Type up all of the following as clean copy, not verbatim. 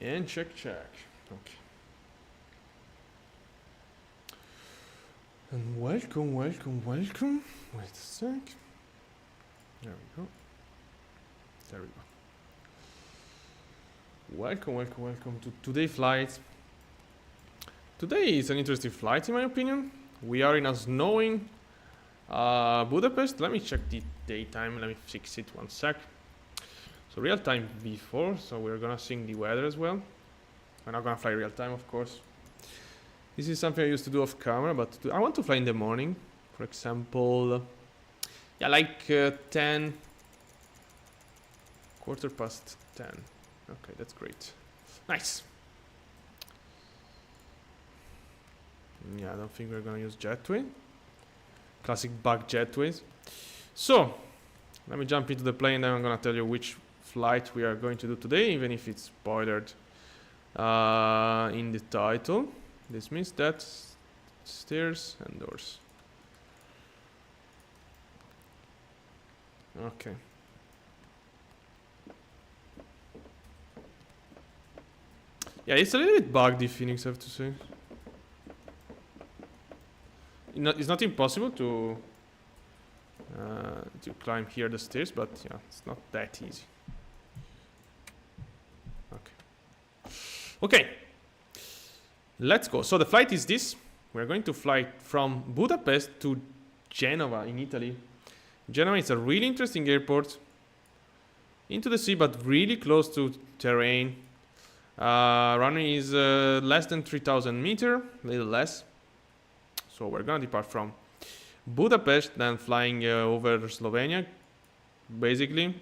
And check. Okay. And welcome. Wait a sec. There we go. Welcome to today's flight. Today is an interesting flight in my opinion. We are in a snowing Budapest. Let me check the daytime. Let me fix it 1 sec. So real time before, so we're gonna sync the weather as well. We're not gonna fly real time, of course. This is something I used to do off camera, but I want to fly in the morning. For example, yeah, like 10, quarter past 10. Okay, that's great. Nice. Yeah, I don't think we're gonna use jetway. Classic bug jetways. So, let me jump into the plane, then I'm gonna tell you which flight we are going to do today, even if it's spoiled in the title. This means that stairs and doors. Okay. Yeah, it's a little bit buggy, Fenix, I have to say. It's not impossible to climb here the stairs, but yeah, it's not that easy. Okay, let's go. So the flight is this. We're going to fly from Budapest to Genova in Italy. Genova is a really interesting airport. Into the sea, but really close to terrain. Runway is less than 3,000 meters, a little less. So we're gonna depart from Budapest, then flying over Slovenia, basically.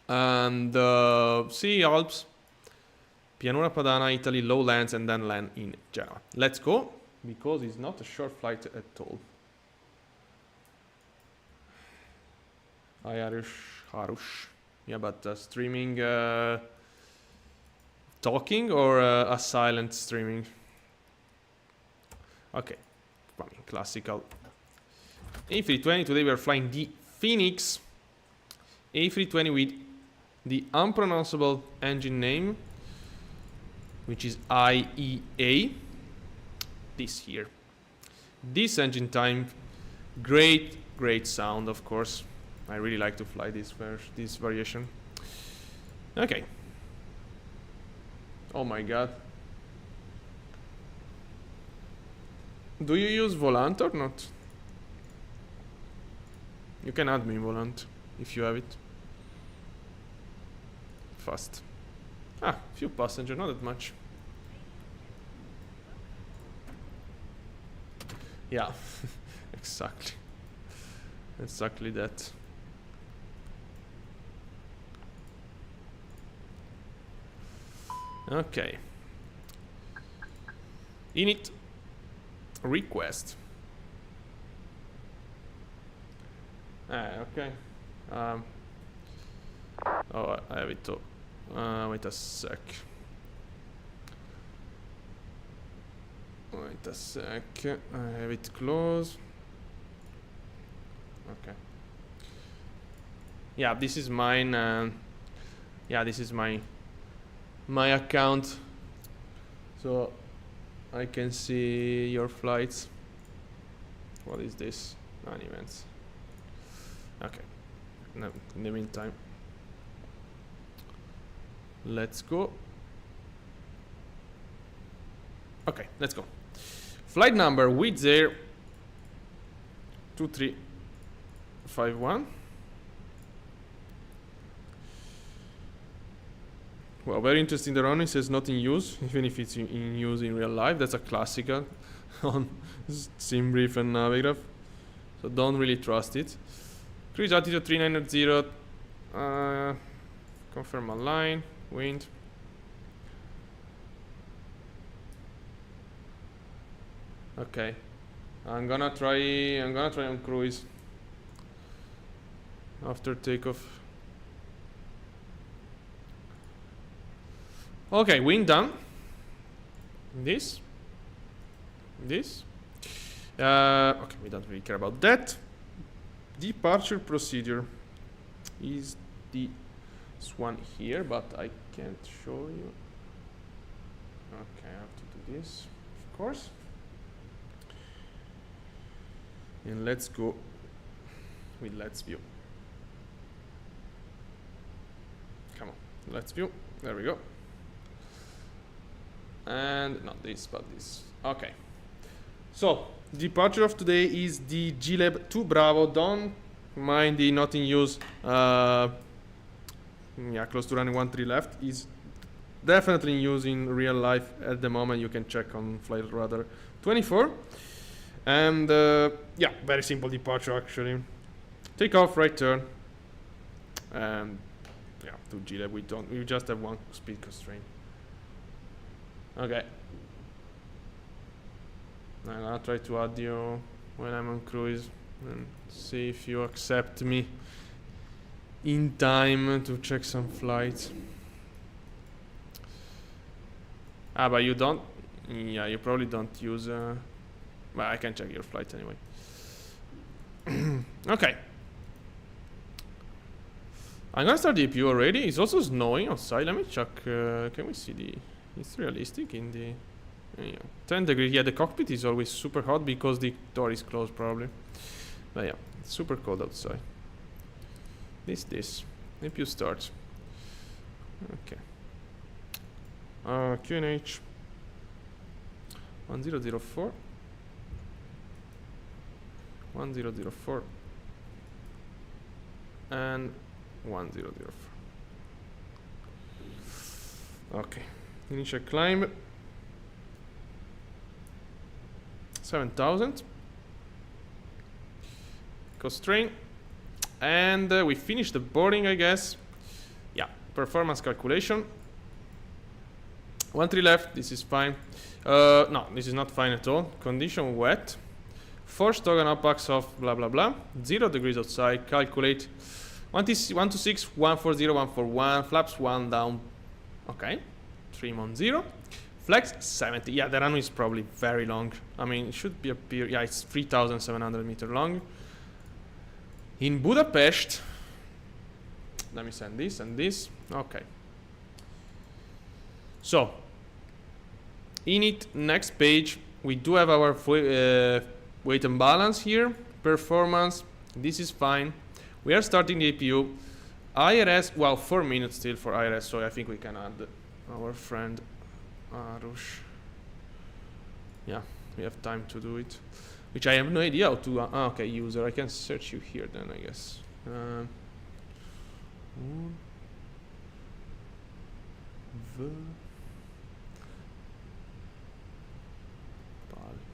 And see Alps, Pianura Padana, Italy, lowlands, and then land in Genoa. Let's go, because it's not a short flight at all. Harush. Yeah, but streaming, talking or a silent streaming? Okay, I mean, classical. A320, today we are flying the Fenix A320 with the unpronounceable engine name, which is IEA. This here. This engine type, great sound, of course. I really like to fly this variation. Okay. Oh my god. Do you use Volant or not? You can add me Volant if you have it. Fast. Few passengers, not that much. Yeah, exactly that. Okay. Init request. Okay. Oh, I have it too. Wait a sec. I have it close. Okay. Yeah, this is mine. Yeah, this is my account, so I can see your flights. What is this? Non-events. Okay. No, in the meantime, let's go. Okay, let's go. Flight number Wizz Air 2351. Well, very interesting. The runway says not in use, even if it's in use in real life. That's a classical on SimBrief and Navigraph, so don't really trust it. Cruise altitude 3900. Confirm align. Wind. Okay, I'm gonna try on cruise after takeoff. Okay, wind down. This. Okay, we don't really care about that. Departure procedure is this one here, but I can't show you. Okay, I have to do this, of course. And let's go with Let's View. Come on, Let's View. There we go. And not this, but this. Okay. So, departure of today is the GLab 2 Bravo. Don't mind the not in use. Yeah, close to running 1-3 left. Is definitely in use in real life at the moment. You can check on Flight Radar 24. And yeah, very simple departure actually. Take off, right turn. And yeah, to GLab we just have one speed constraint. Okay. And I'll try to add you when I'm on cruise and see if you accept me in time to check some flights. Ah, but you don't. Yeah, you probably don't use. Well, I can check your flight anyway. Okay. I'm gonna start the APU already. It's also snowing outside. Let me check. Can we see the? It's realistic in the. Yeah, 10 degrees. Yeah, the cockpit is always super hot because the door is closed, probably. But yeah, it's super cold outside. This. APU starts. Okay. QNH 1004. 1004 and 1004. Okay, initial climb 7,000. Constraint, and we finished the boarding, I guess. Yeah, performance calculation. 1-3 left. This is fine. No, this is not fine at all. Condition wet. Force toggle apex of blah blah blah. 0 degrees outside. Calculate 126, 140, 141. Flaps 1 down. Okay. Trim on 0. Flex 70. Yeah, the runway is probably very long. I mean, it should be appear. Yeah, it's 3,700 meters long. In Budapest. Let me send this and this. Okay. So, in it, next page, we do have our weight and balance here. Performance, this is fine. We are starting the APU. IRS, well, 4 minutes still for IRS, so I think we can add our friend Arush. Yeah, we have time to do it. Which I have no idea how to. Okay, user. I can search you here then, I guess.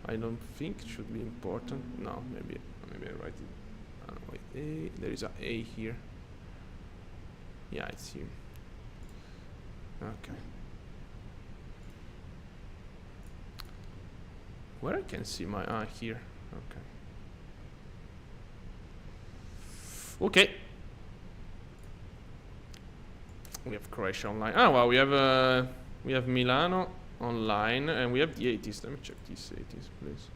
I don't think it should be important. No, maybe I write it. Wait, A. There is a A here. Yeah, it's here. Okay. Where I can see my here. Okay. Okay. We have Croatia online. Ah, well, we have Milano online, and we have the 80s. Let me check these 80s, please.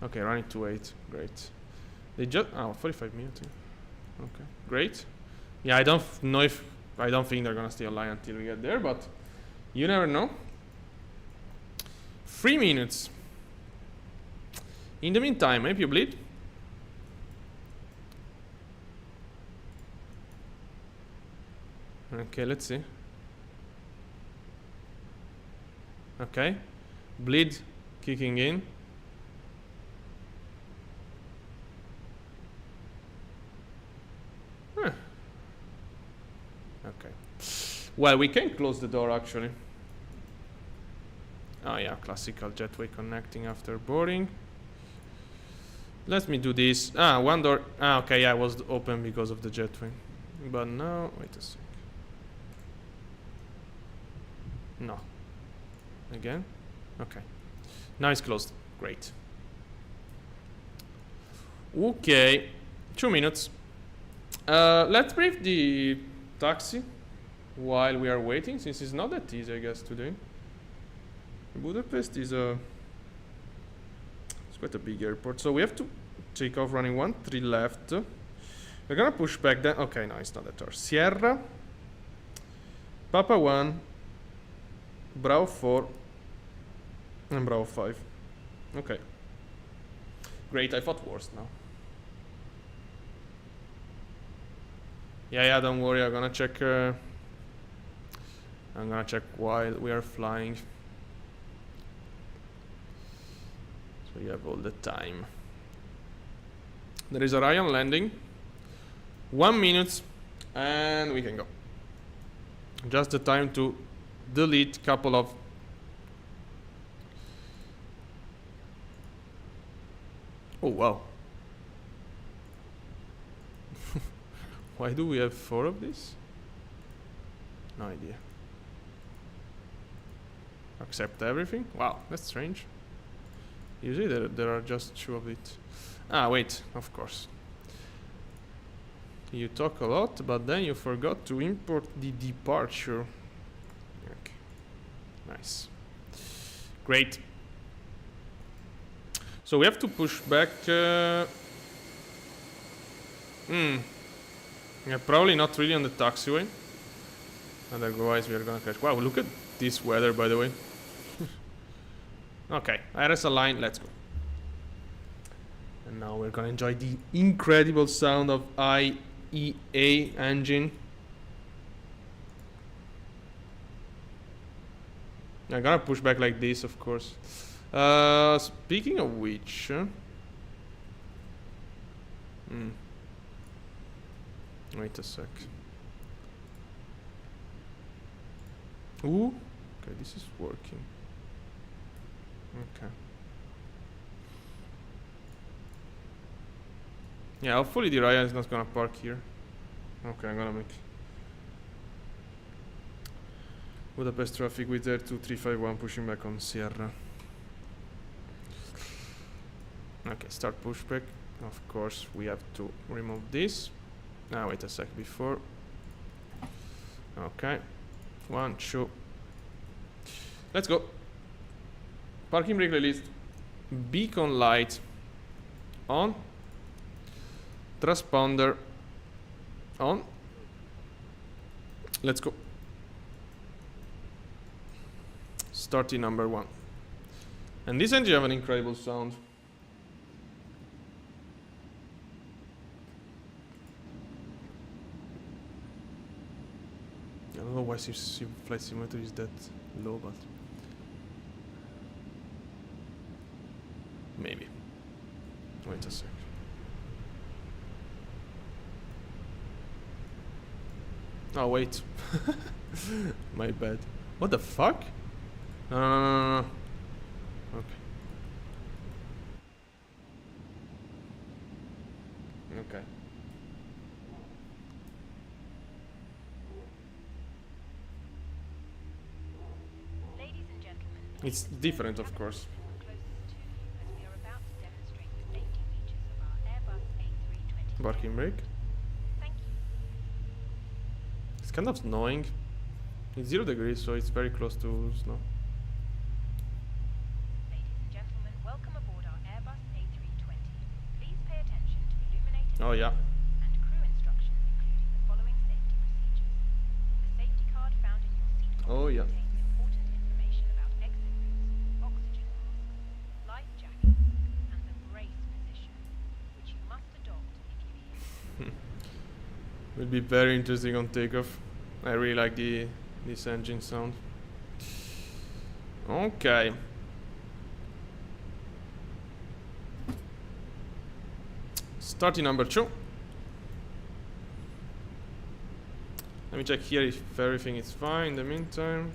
Okay, running to 8. Great. They just 45 minutes. Okay, great. Yeah, I don't know if I don't think they're gonna stay online until we get there, but you never know. 3 minutes. In the meantime, maybe you bleed. Okay, let's see. Okay, bleed kicking in. Huh. Okay. Well, we can close the door actually. Oh yeah, classical jetway connecting after boarding. Let me do this. One door. Okay, yeah, it was open because of the jetway. But now, wait a sec. No. Again? Okay. Now it's closed. Great. Okay. 2 minutes. Let's brief the taxi while we are waiting, since it's not that easy, I guess, today. Budapest is it's quite a big airport, so we have to take off running 1-3 left. We're gonna push back then. Okay, no, it's not that hard. Sierra, Papa 1, Bravo 4 and Bravo 5. Okay. Great, I thought worse now. Yeah, don't worry, I'm gonna check while we are flying. So you have all the time. There is a Ryan landing. 1 minute and we can go. Just the time to delete couple of oh wow. Why do we have 4 of these? No idea. Accept everything? Wow, that's strange. Usually there are just 2 of it. Ah, wait, of course. You talk a lot, but then you forgot to import the departure. Okay. Nice. Great. So we have to push back. Yeah, probably not really on the taxiway. Otherwise we are gonna crash. Wow, look at this weather, by the way. Okay, IRS line, let's go. And now we're gonna enjoy the incredible sound of IEA engine. I'm gonna push back like this, of course. Speaking of which, wait a sec. Ooh, okay, this is working. Okay. Yeah, hopefully the Ryan is not gonna park here. Okay, I'm gonna make Budapest traffic with Air 2351 pushing back on Sierra. Okay, start pushback. Of course, we have to remove this. Now, wait a sec before. Okay. 1, 2. Let's go. Parking brake released. Beacon light on. Transponder on. Let's go. Starting number 1. And this engine have an incredible sound. I don't know why flight simulator is that low, but maybe. Wait a sec. Oh wait, my bad. What the fuck? No. Okay. Okay. Ladies and gentlemen, It's different, of course. closest to you as we are about to demonstrate the safety features of our Airbus A320. Parking brake. Thank you. It's kind of snowing. It's 0 degrees, so it's very close to snow. Ladies and gentlemen, welcome aboard our Airbus A320. Please pay attention to illuminated Oh yeah. and crew instructions, including the following safety procedures. The safety card found in your seat pocket Oh yeah. contains important information about exit routes, oxygen masks, life jackets, and the brace position, which you must adopt if you hear. Will be very interesting on takeoff. I really like this engine sound. Okay. Starting number 2. Let me check here if everything is fine in the meantime.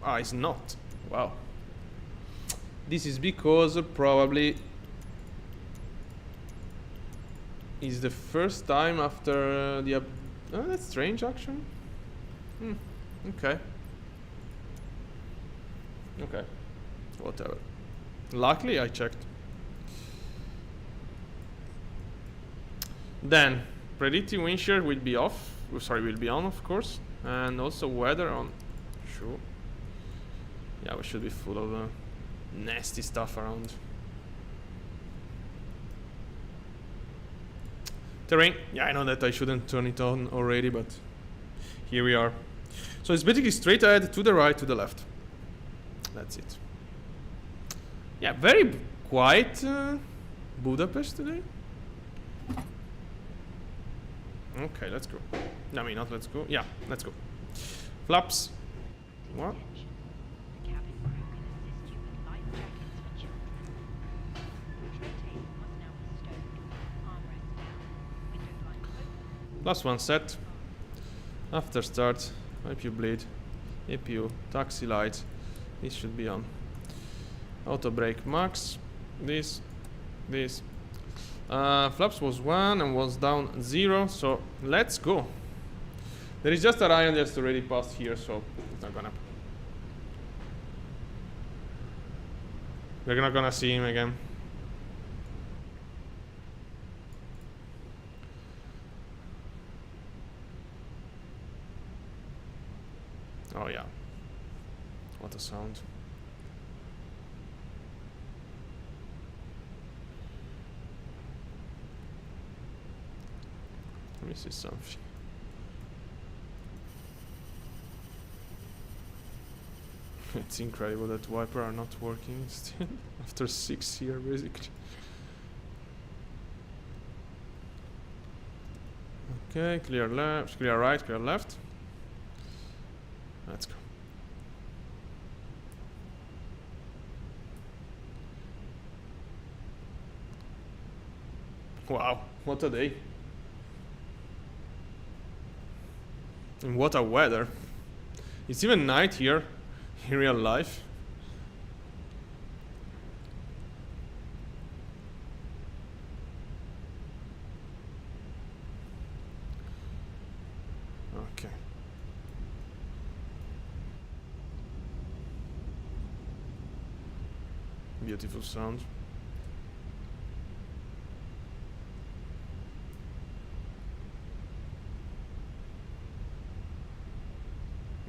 Ah, it's not. Wow. This is because probably is the first time after the oh, that's strange actually. Okay. Okay. Whatever. Luckily I checked. Then predicting wind shear will be off. Sorry, will be on, of course, and also weather on. Sure. Yeah, we should be full of nasty stuff around. Terrain. Yeah, I know that I shouldn't turn it on already, but here we are. So it's basically straight ahead, to the right, to the left. That's it. Yeah, very quiet Budapest today. Okay, let's go. I mean, not let's go. Yeah, let's go. Flaps. What? Attention. The cabin crew can assist you with life jackets for children. Tray table must now be stowed. Armrest down. Window blinds open. Plus one set. After start. APU bleed. APU. Taxi light. This should be on. Auto brake max. This. Flaps was 1 and was down 0. So let's go. There is just a Ryan that's already passed here, so it's not gonna. We're not gonna see him again. Oh yeah. What a sound. Let me see something. It's incredible that wiper are not working still after 6 years basically. Okay, clear left, clear right, clear left. Let's go. Wow, what a day. And what a weather. It's even night here in real life. Okay. Beautiful sound.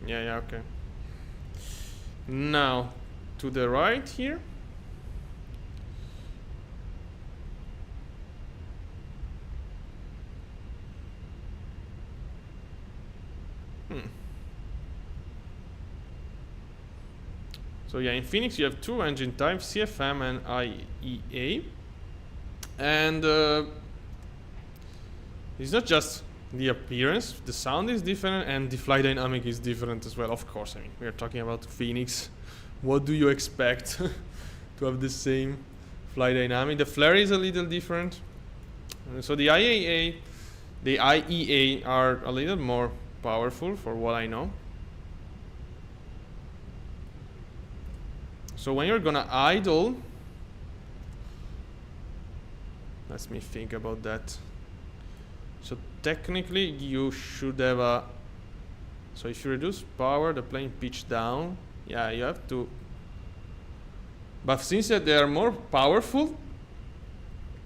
Yeah, okay. Now, to the right here. So yeah, in Fenix you have two engine types, CFM and IEA. And it's not just the appearance, the sound is different and the flight dynamic is different as well. Of course, I mean, we are talking about Fenix. What do you expect to have the same flight dynamic? The flare is a little different. So the IEA are a little more powerful for what I know. So when you're gonna idle, let me think about that. So technically you should have a, so if you reduce power, the plane pitch down, yeah, you have to, but since they are more powerful,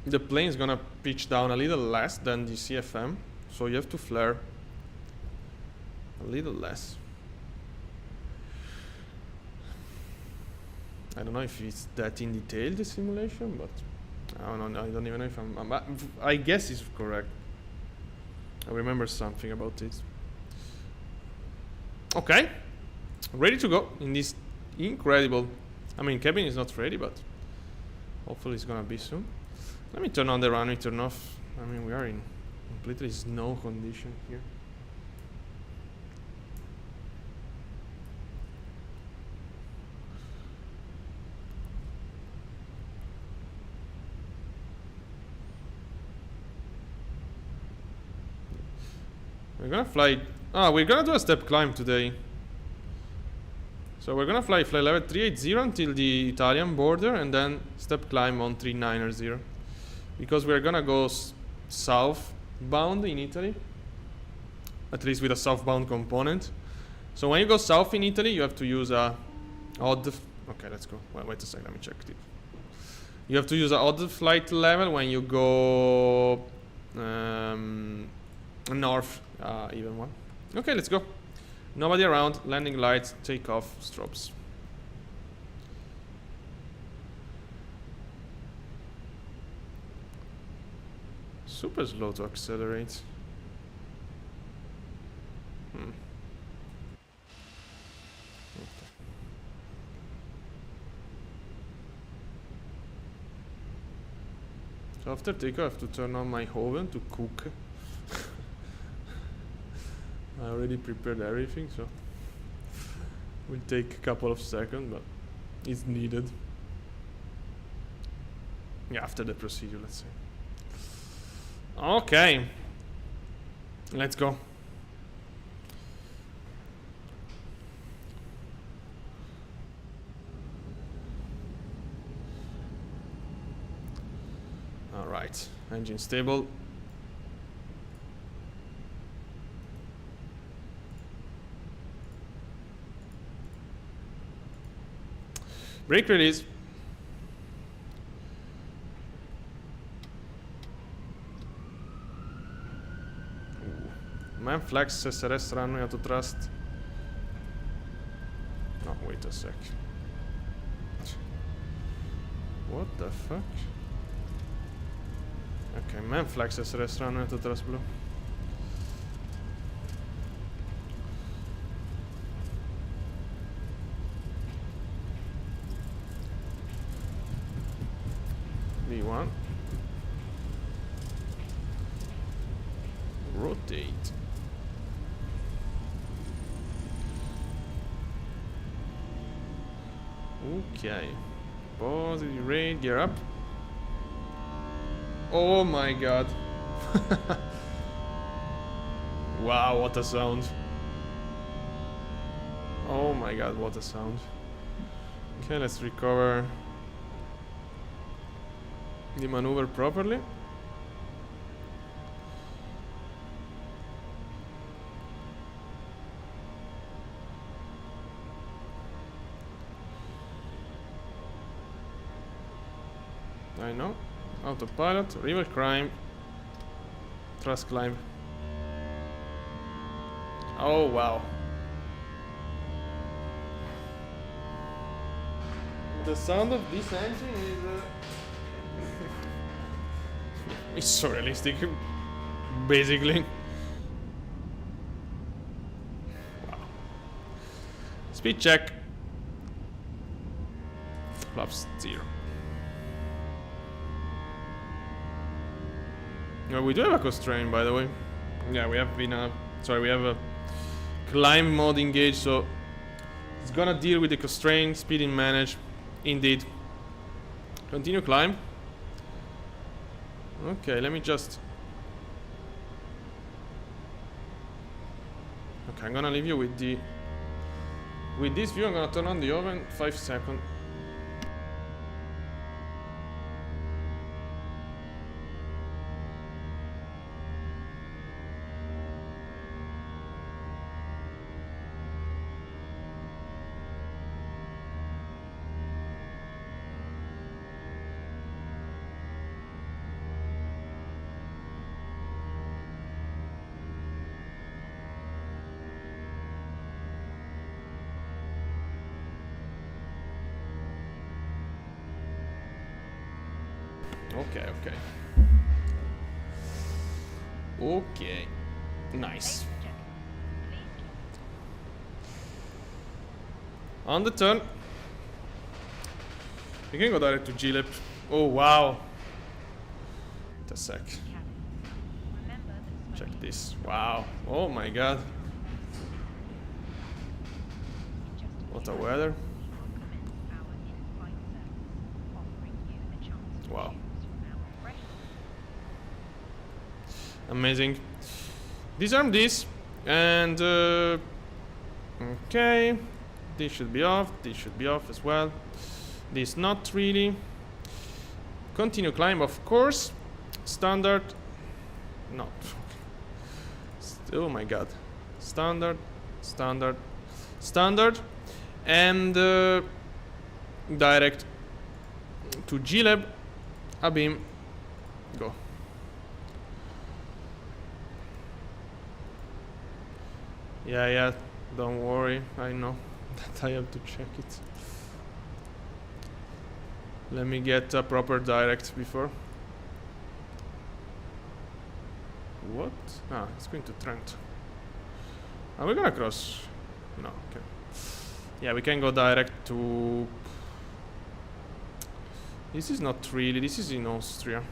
the plane is gonna pitch down a little less than the CFM, so you have to flare a little less. I don't know if it's that in detail, the simulation, but I don't know. I don't even know if I guess it's correct. I remember something about it. Okay, ready to go in this incredible. I mean, cabin is not ready, but hopefully it's gonna be soon. Let me turn on the runway, turn off. I mean, we are in completely snow condition here. We're gonna fly. We're gonna do a step climb today. So we're gonna fly level 380 until the Italian border and then step climb on 390. Because we're gonna go southbound in Italy. At least with a southbound component. So when you go south in Italy, you have to use a odd. Okay, let's go. Wait a second, let me check it. You have to use an odd flight level when you go north, even one. Okay, let's go. Nobody around, landing lights, take off, strobes. Super slow to accelerate. Okay. So after takeoff, I have to turn on my oven to cook. I already prepared everything, so will take a couple of seconds, but it's needed. Yeah, after the procedure, let's say. Okay, let's go. All right, engine stable. Brake release. Man flex SRS runway auto thrust. Oh, wait a sec. What the fuck? Okay, man flex SRS runway auto thrust blue. V1. Rotate. Okay. Positive rate, gear up. Oh my god. Wow, what a sound. Oh my god, what a sound. Okay, let's recover the maneuver properly. I know. Autopilot, river climb, thrust climb. Oh wow. The sound of this engine is it's so realistic, basically. Wow. Speed check. Flaps 0. We do have a constraint, by the way. Yeah, we have been we have a climb mode engaged, so it's gonna deal with the constraint, speeding manage. Indeed. Continue climb. Okay, let me just... Okay, I'm gonna leave you with the... With this view, I'm gonna turn on the oven, 5 seconds. Okay, okay. Okay. Nice. On the turn. You can go direct to G-lip. Oh, wow. Wait a sec. Check this. Wow. Oh my god. What a weather. Wow. Amazing. Disarm this and okay, this should be off, this should be off as well, this not really. Continue climb, of course. Standard, no. Oh my god. Standard, standard, standard, and direct to G-lab, Abim, go. Yeah, don't worry, I know that I have to check it. Let me get a proper direct before. What? Ah, it's going to Trent. Are we gonna cross? No, okay. Yeah, we can go direct to... This is not really, this is in Austria.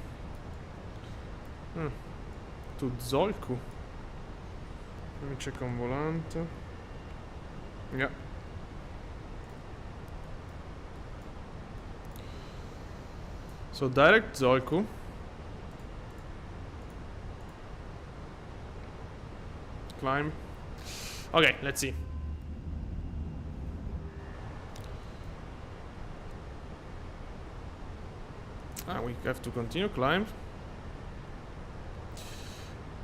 To Zolku. Let me check on Volante. Yeah. So direct Zolku. Climb. Okay, let's see. We have to continue climb.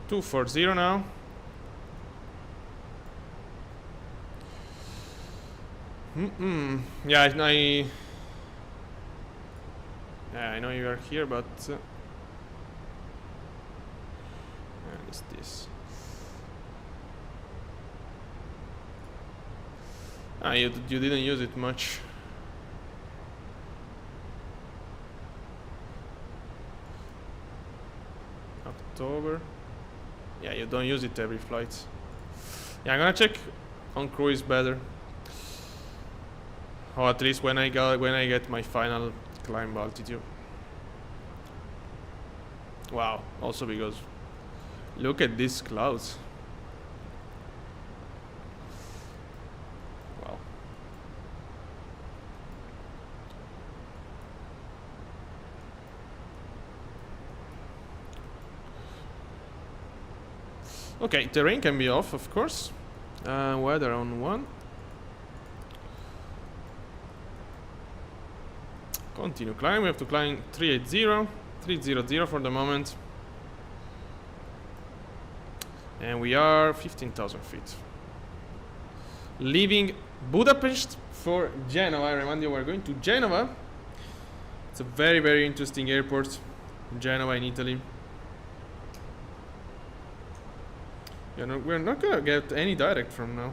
240 now. Yeah, I know you are here, but and it's this. You didn't use it much. October. Yeah, you don't use it every flight. Yeah, I'm gonna check on cruise better. Or at least when I get my final climb altitude. Wow, also because look at these clouds. Wow. Okay, terrain can be off, of course. Weather on 1. Continue climb. We have to climb 380, 300 for the moment. And we are 15,000 feet. Leaving Budapest for Genova. I remind you, we're going to Genova. It's a very, very interesting airport. Genova in Italy. We're not gonna get any direct from now.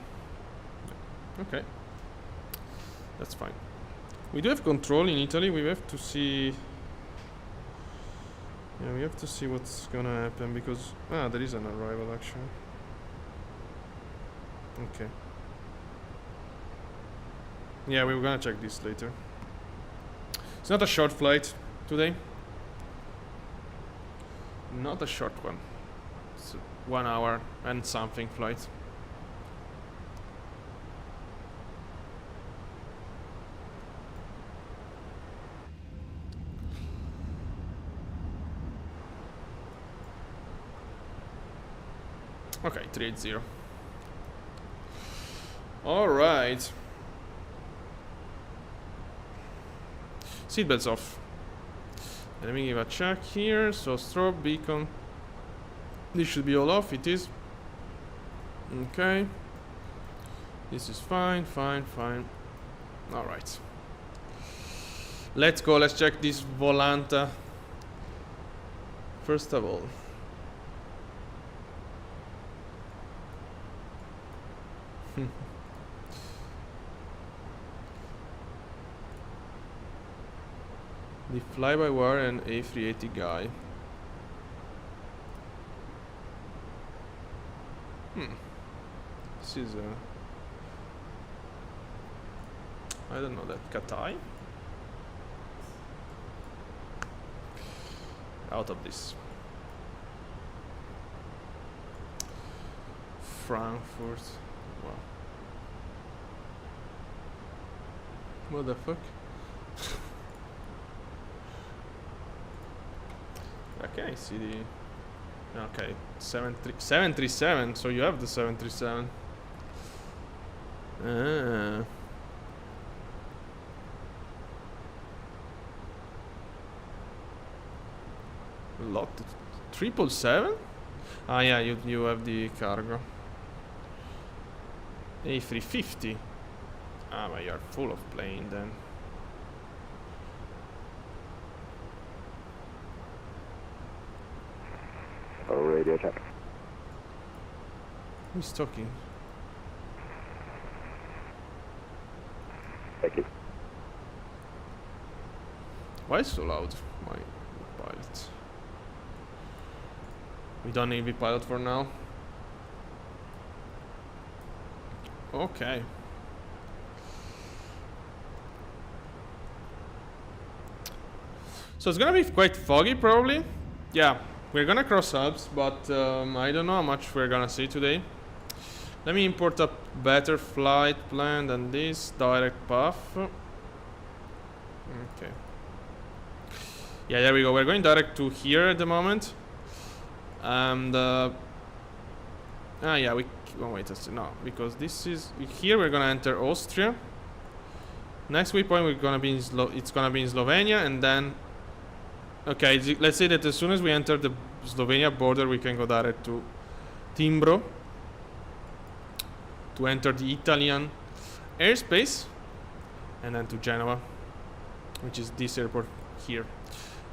Okay. That's fine. We do have control in Italy. We have to see. Yeah, we have to see what's gonna happen because there is an arrival actually. Okay. Yeah, we were gonna check this later. It's not a short flight today. Not a short one. It's a 1 hour and something flight. Okay, 380. All right. Seatbelts off. Let me give a check here. So strobe, beacon. This should be all off. It is. Okay. This is fine, fine, fine. All right. Let's go. Let's check this Volanta. First of all. The fly-by-wire and A380 guy. This is I don't know that. Katai? Out of this. Frankfurt. Wow. What the fuck? Okay, I see the. Okay, 737. So you have the 737. Lot 777. Ah, yeah, you have the cargo. A350. Ah, but you're full of plane then. Radio check. Who's talking? Thank you. Why is so loud? My pilot. We don't need the pilot for now. Okay. So it's gonna be quite foggy probably. Yeah. we're gonna cross Alps, but I don't know how much we're gonna see today. Let me import a better flight plan than this direct path. Okay. Yeah, there we go. We're going direct to here at the moment. And yeah, we wait a second. No, because this is here. We're gonna enter Austria. Next waypoint we're gonna be in it's gonna be in Slovenia, and then okay, let's say that as soon as we enter the Slovenia border, we can go direct to Timbro to enter the Italian airspace, and then to Genoa, which is this airport here.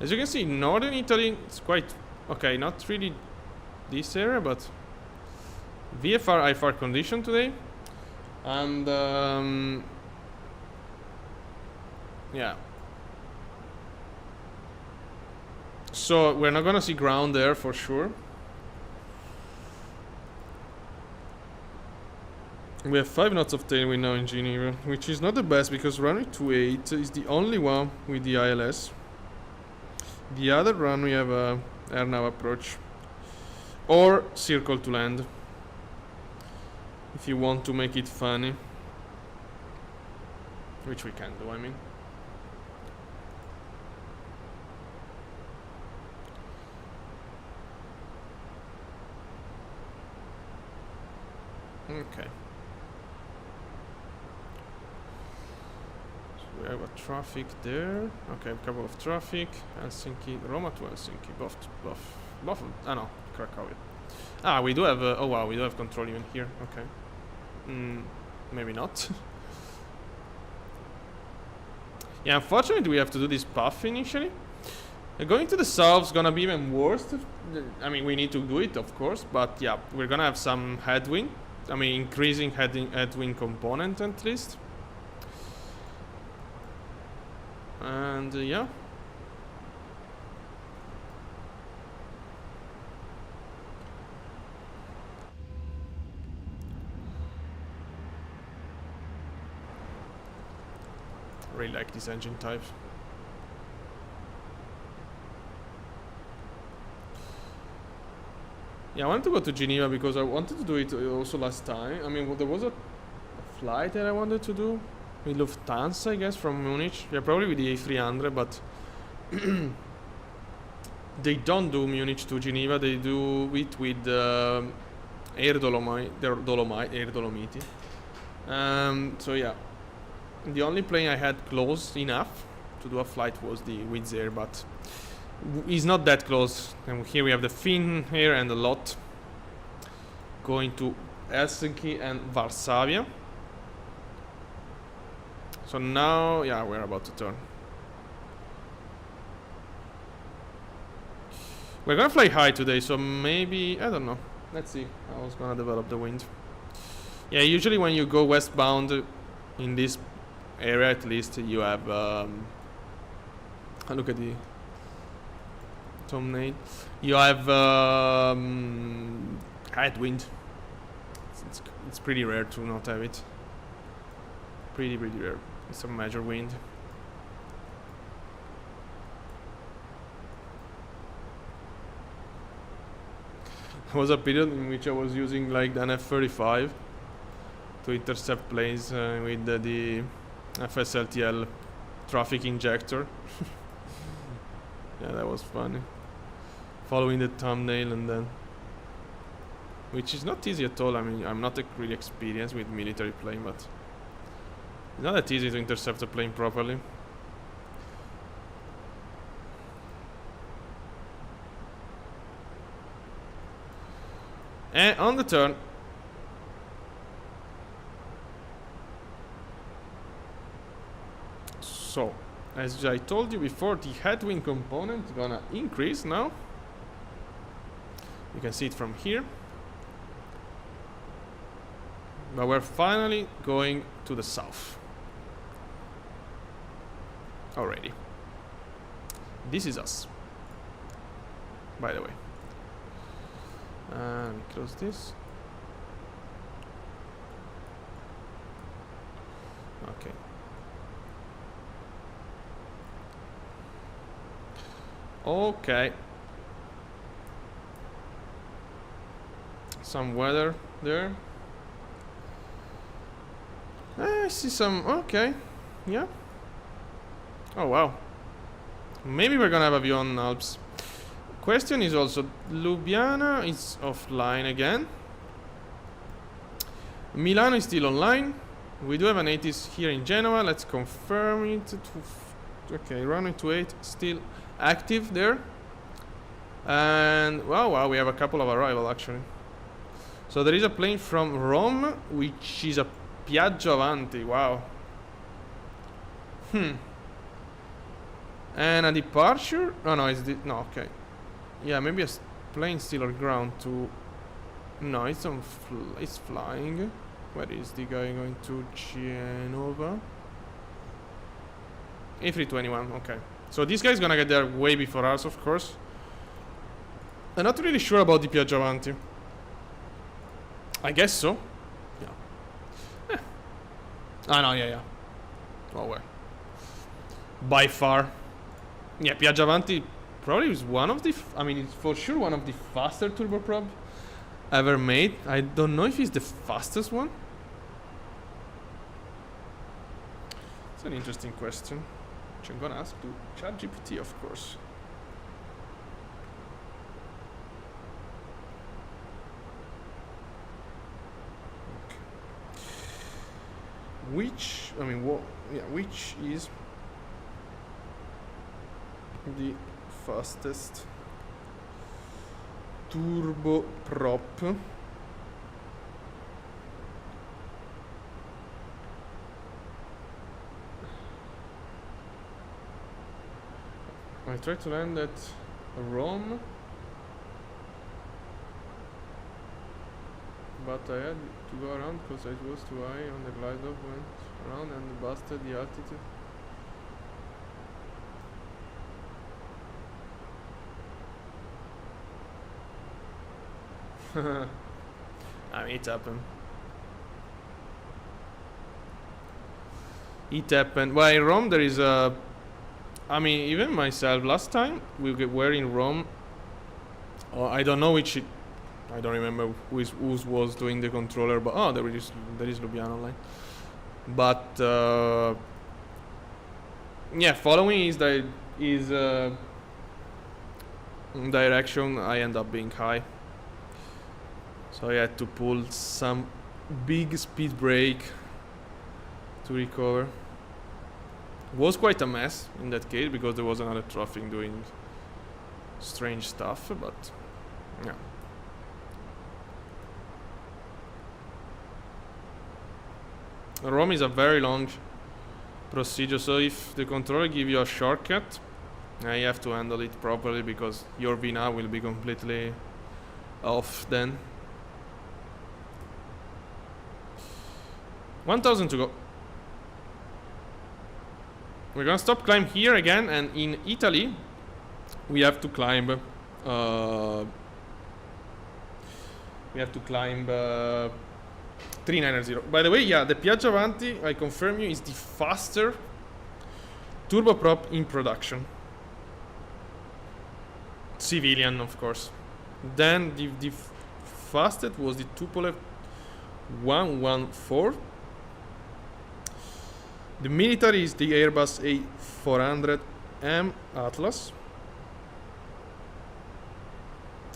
As you can see, northern Italy, it's quite okay, not really this area, but VFR IFR condition today, and yeah. So we're not gonna see ground there for sure. We have 5 knots of tailwind now in Geneva, which is not the best because runway 28 is the only one with the ILS. The other run we have a air nav approach or circle to land, if you want to make it funny, which we can do, I mean. Okay. So we have a traffic there. Okay, a couple of traffic. Helsinki, Roma to Helsinki. Both. Ah no, Cracovia. Ah, we do have. Oh wow, we do have control even here. Okay. Maybe not. Yeah, unfortunately, we have to do this path initially. Going to the south is gonna be even worse. I mean, we need to do it, of course, but yeah, we're gonna have some headwind. I mean, increasing headwind component at least. And yeah. Really like this engine type. Yeah, I wanted to go to Geneva because I wanted to do it also last time. I mean, there was a flight that I wanted to do with Lufthansa, I guess, from Munich. Yeah, probably with the A300, but they don't do Munich to Geneva. They do it with Air Dolomiti. So yeah, the only plane I had close enough to do a flight was the Wizz Air, but it's not that close. And here we have the Finn here and a lot going to Helsinki and Varsavia. So now, yeah, we're about to turn. We're gonna fly high today, so maybe, I don't know. Let's see how it's gonna develop the wind. Yeah, usually when you go westbound in this area, at least you have look at the thumbnail. You have headwind. It's pretty rare to not have it. Pretty rare. It's a major wind. There was a period in which I was using like an F-35 to intercept planes with the FSLTL traffic injector. Yeah, that was funny. Following the thumbnail and then, which is not easy at all. I mean, I'm not really experienced with military plane, but it's not that easy to intercept a plane properly. And on the turn, so as I told you before, the headwind component is gonna increase now. You can see it from here. But we're finally going to the south already. This is us, by the way. And close this. Okay. Okay. some weather there. I see some. Okay, yeah. Oh wow. Maybe we're gonna have a view on Alps. Question is also Ljubljana is offline again. Milano is still online. We do have an 80s here in Genoa. Let's confirm it. Okay, runway 28 still active there. And wow, we have a couple of arrival actually. So there is a plane from Rome, which is a Piaggio Avanti. Wow. And a departure. Oh no, no. Okay. Yeah, maybe a plane still on ground to. No, it's on. It's flying. Where is the guy going to? Genova. A321. Okay. So this guy's gonna get there way before us, of course. I'm not really sure about the Piaggio Avanti. I guess so. Yeah. Ah no, yeah. Oh well. By far. Yeah, Piaggio Avanti probably is one of the. I mean, it's for sure one of the faster turboprop ever made. I don't know if it's the fastest one. It's an interesting question, which I'm gonna ask to ChatGPT, of course. Okay. Which which is the fastest turboprop I tried to land at Rome, but I had to go around because it was too high on the glide off, went around and busted the altitude. I mean, it happened. It happened. Well, in Rome there is a. I mean, even myself, last time we were in Rome. I don't know which. I don't remember who was doing the controller, but there is Ljubljana online. But yeah, following is direction. I end up being high. So I had to pull some big speed brake to recover. It was quite a mess in that case because there was another traffic doing strange stuff, but yeah. Rome is a very long procedure, so if the controller gives you a shortcut, you have to handle it properly because your VNAV will be completely off then. 1000 to go. We're gonna stop climb here again, and in Italy we have to climb 390. By the way, yeah, the Piaggio Avanti, I confirm you, is the faster turboprop in production. Civilian, of course. Then the fastest was the Tupolev 114. The military is the Airbus A400M Atlas.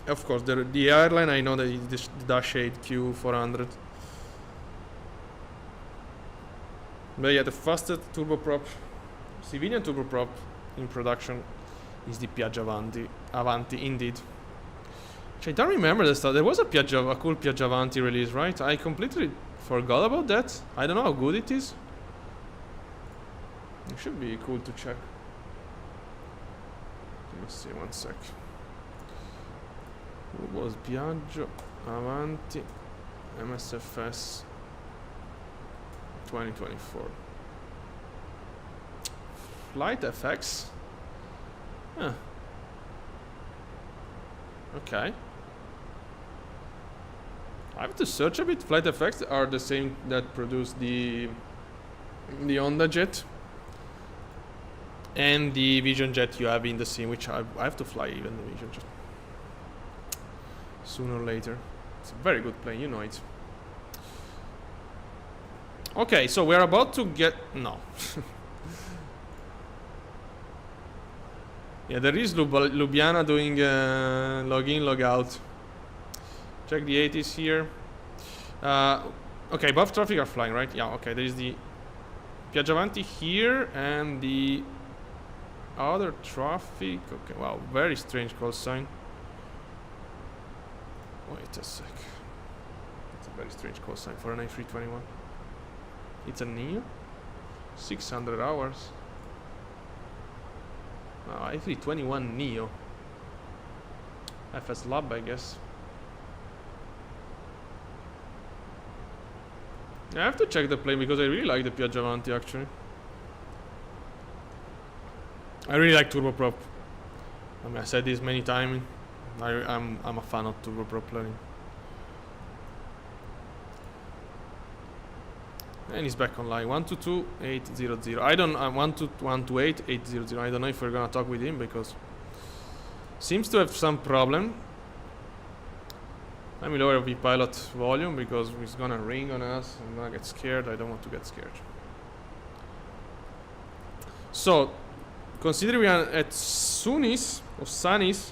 Of course, the airline, I know that it's the Dash 8 Q400. But yeah, the fastest turboprop, civilian turboprop in production is the Piaggio Avanti indeed. Which I don't remember the stuff. There was a cool Piaggio Avanti release, right? I completely forgot about that. I don't know how good it is. It should be cool to check. Let me see, one sec. What was Piaggio Avanti MSFS 2024? Flight FX? Huh. Okay. I have to search a bit. Flight FX are the same that produce the Honda Jet and the Vision Jet you have in the scene, which I have to fly even the Vision Jet sooner or later. It's a very good plane, you know it. Okay, so we're about to get... No. Yeah, there is Ljubljana doing log in, log out. Check the 80s here. Okay, both traffic are flying, right? Yeah, okay, there is the Piaggiavanti here and the other traffic. Okay, wow, very strange call sign. Wait a sec. It's a very strange call sign for an A321. It's a Neo? 600 hours. A321 Neo. FS Lab, I guess. I have to check the plane because I really like the Piaggiavanti actually. I really like turboprop. I mean, I said this many times. I'm a fan of turboprop planning. And he's back online. 122-800. I don't. 12128-800. I don't know if we're gonna talk with him because seems to have some problem. Let me lower the pilot volume because he's gonna ring on us. I'm gonna get scared. I don't want to get scared. So, consider we are at Sunis or Sanis.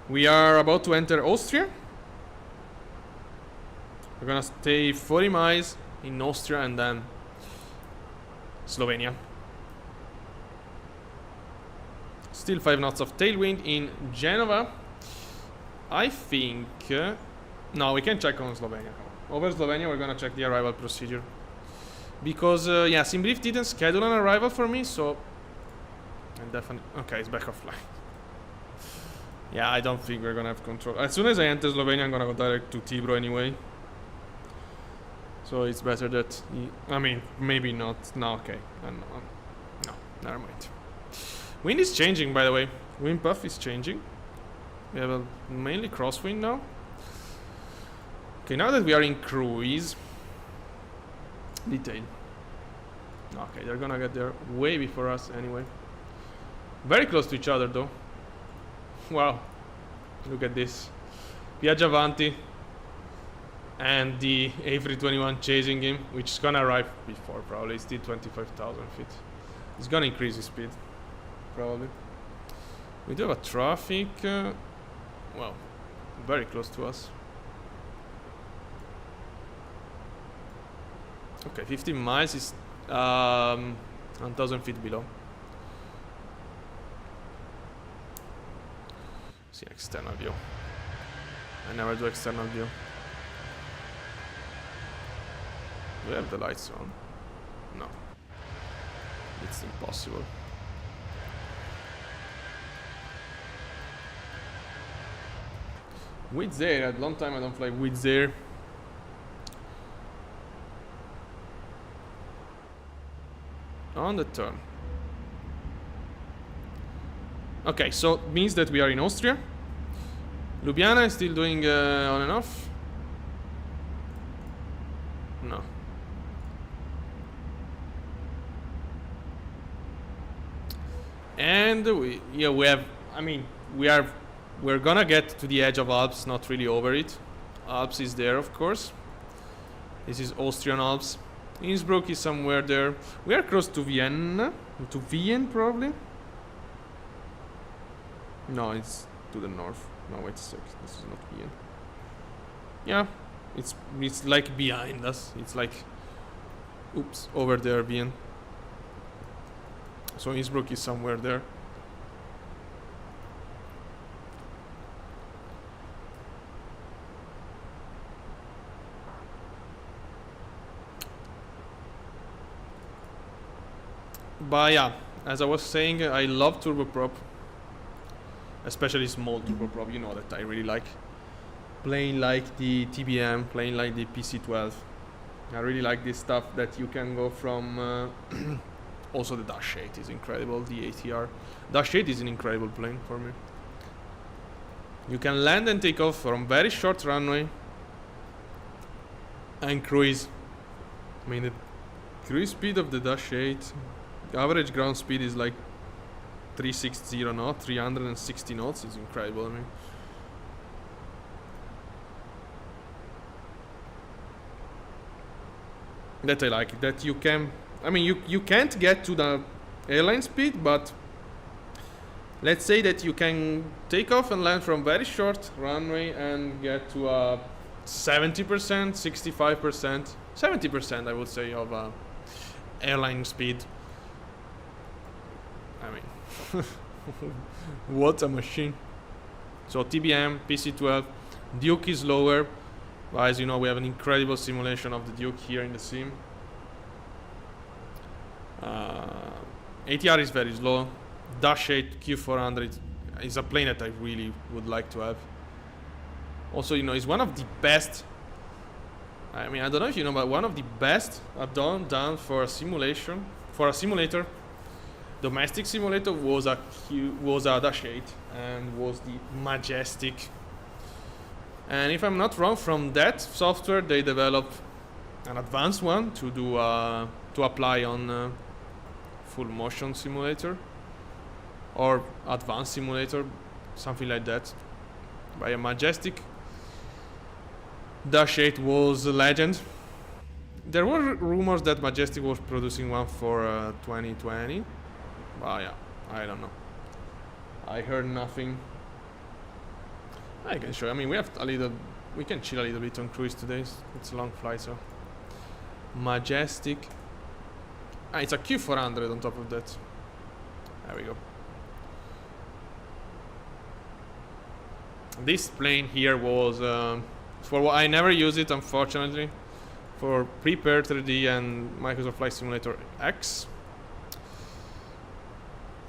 We are about to enter Austria. We're gonna stay 40 miles in Austria and then Slovenia. Still 5 knots of tailwind in Genova. I think... no, we can check on Slovenia. Over Slovenia, we're gonna check the arrival procedure. Because, yeah, SimBrief didn't schedule an arrival for me, so... I'm definitely... Okay, it's back offline. Yeah, I don't think we're gonna have control. As soon as I enter Slovenia, I'm gonna go direct to Tibro anyway. So it's better that... I mean, maybe not. No, okay. No, never mind. Wind is changing, by the way. Wind puff is changing. We have a mainly crosswind now. Okay, now that we are in cruise... Detail. Okay, they're gonna get there way before us anyway. Very close to each other though. Wow. Look at this. Piaggiavanti and the A321 chasing him, which is gonna arrive before probably. It's still 25,000 feet. It's gonna increase his speed. Probably. We do have a traffic... well, very close to us. Okay, 15 miles is 1,000 feet below. See external view. I never do external view. Do we have the lights on? No. It's impossible. Wizz Air, at long time I don't fly Wizz Air. On the turn. Okay, so it means that we are in Austria. Ljubljana is still doing on and off. No. And we have, I mean, we're gonna get to the edge of Alps, not really over it. Alps is there, of course. This is Austrian Alps. Innsbruck is somewhere there. We are close to Vienna. To Wien, probably. No, it's to the north. No, wait a sec. This is not Wien. Yeah, it's like behind us. It's like, oops, over there, Wien. So Innsbruck is somewhere there. But yeah, as I was saying, I love turboprop, especially small turboprop. You know that I really like playing like the TBM, playing like the PC-12. I really like this stuff that you can go from. Also, the Dash 8 is incredible. The ATR Dash 8 is an incredible plane for me. You can land and take off from very short runway and cruise. I mean, the cruise speed of the Dash 8. Average ground speed is like 360 knots, 360 knots. It's incredible. I mean, that I like. That you can, I mean, you can't get to the airline speed, but let's say that you can take off and land from very short runway and get to a 70%, 65%, 70% I would say of airline speed. I mean, what a machine. So TBM, PC-12, Duke is lower. As you know, we have an incredible simulation of the Duke here in the sim. ATR is very slow. Dash 8 Q400 is a plane that I really would like to have. Also, you know, it's one of the best. I mean, I don't know if you know, but one of the best I've done for a simulation, for a simulator, domestic simulator, was a Dash 8 and was the Majestic. And if I'm not wrong, from that software they developed an advanced one to do to apply on full motion simulator or advanced simulator, something like that. By a Majestic. Dash 8 was a legend. There were rumors that Majestic was producing one for 2020, but yeah, I don't know. I heard nothing. I can show you. I mean, we can chill a little bit on cruise today. It's a long flight, so. Majestic. It's a Q400 on top of that. There we go. This plane here was, for what I never use it, unfortunately, for Prepare 3D and Microsoft Flight Simulator X.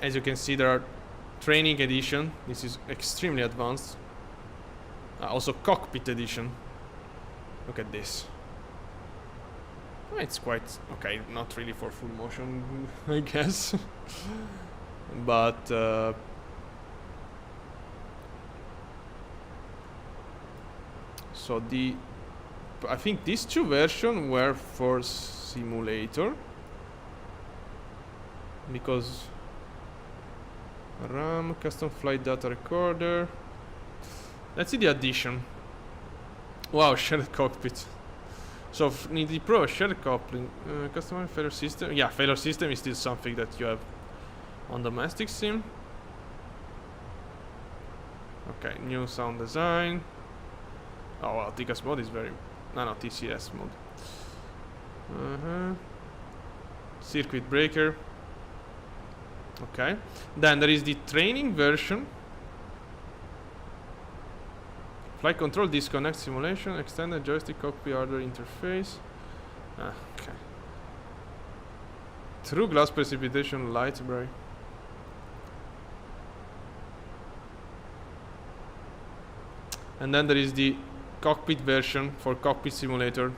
As you can see, there are training edition. This is extremely advanced. Also cockpit edition. Look at this. It's quite okay, not really for full motion, I guess. But so I think these two versions were for simulator, because RAM, custom flight data recorder. Let's see the addition. Wow, shared cockpit. So in the Pro, shared coupling, customer failure system. Yeah, failure system is still something that you have on domestic sim. Okay, new sound design. Oh well, TCAS mode is very... No, TCS mode. Circuit breaker. Okay. Then there is the training version. Flight control, disconnect simulation, extended joystick cockpit hardware interface. Okay. True glass precipitation library. And then there is the cockpit version for cockpit simulator.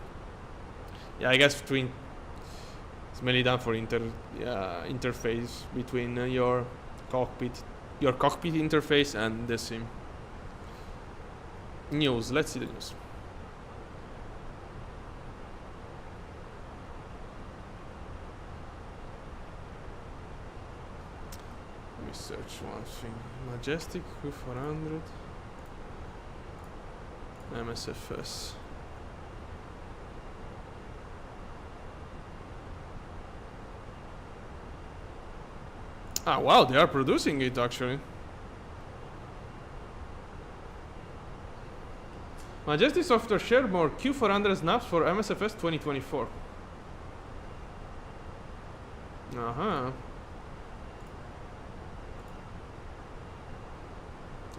Yeah, I guess it's mainly done for interface between your cockpit interface and the sim. News. Let's see the news. Let me search one thing. Majestic Q400 MSFS. Ah, wow, they are producing it actually. Majestic software share more Q400 snaps for MSFS 2024.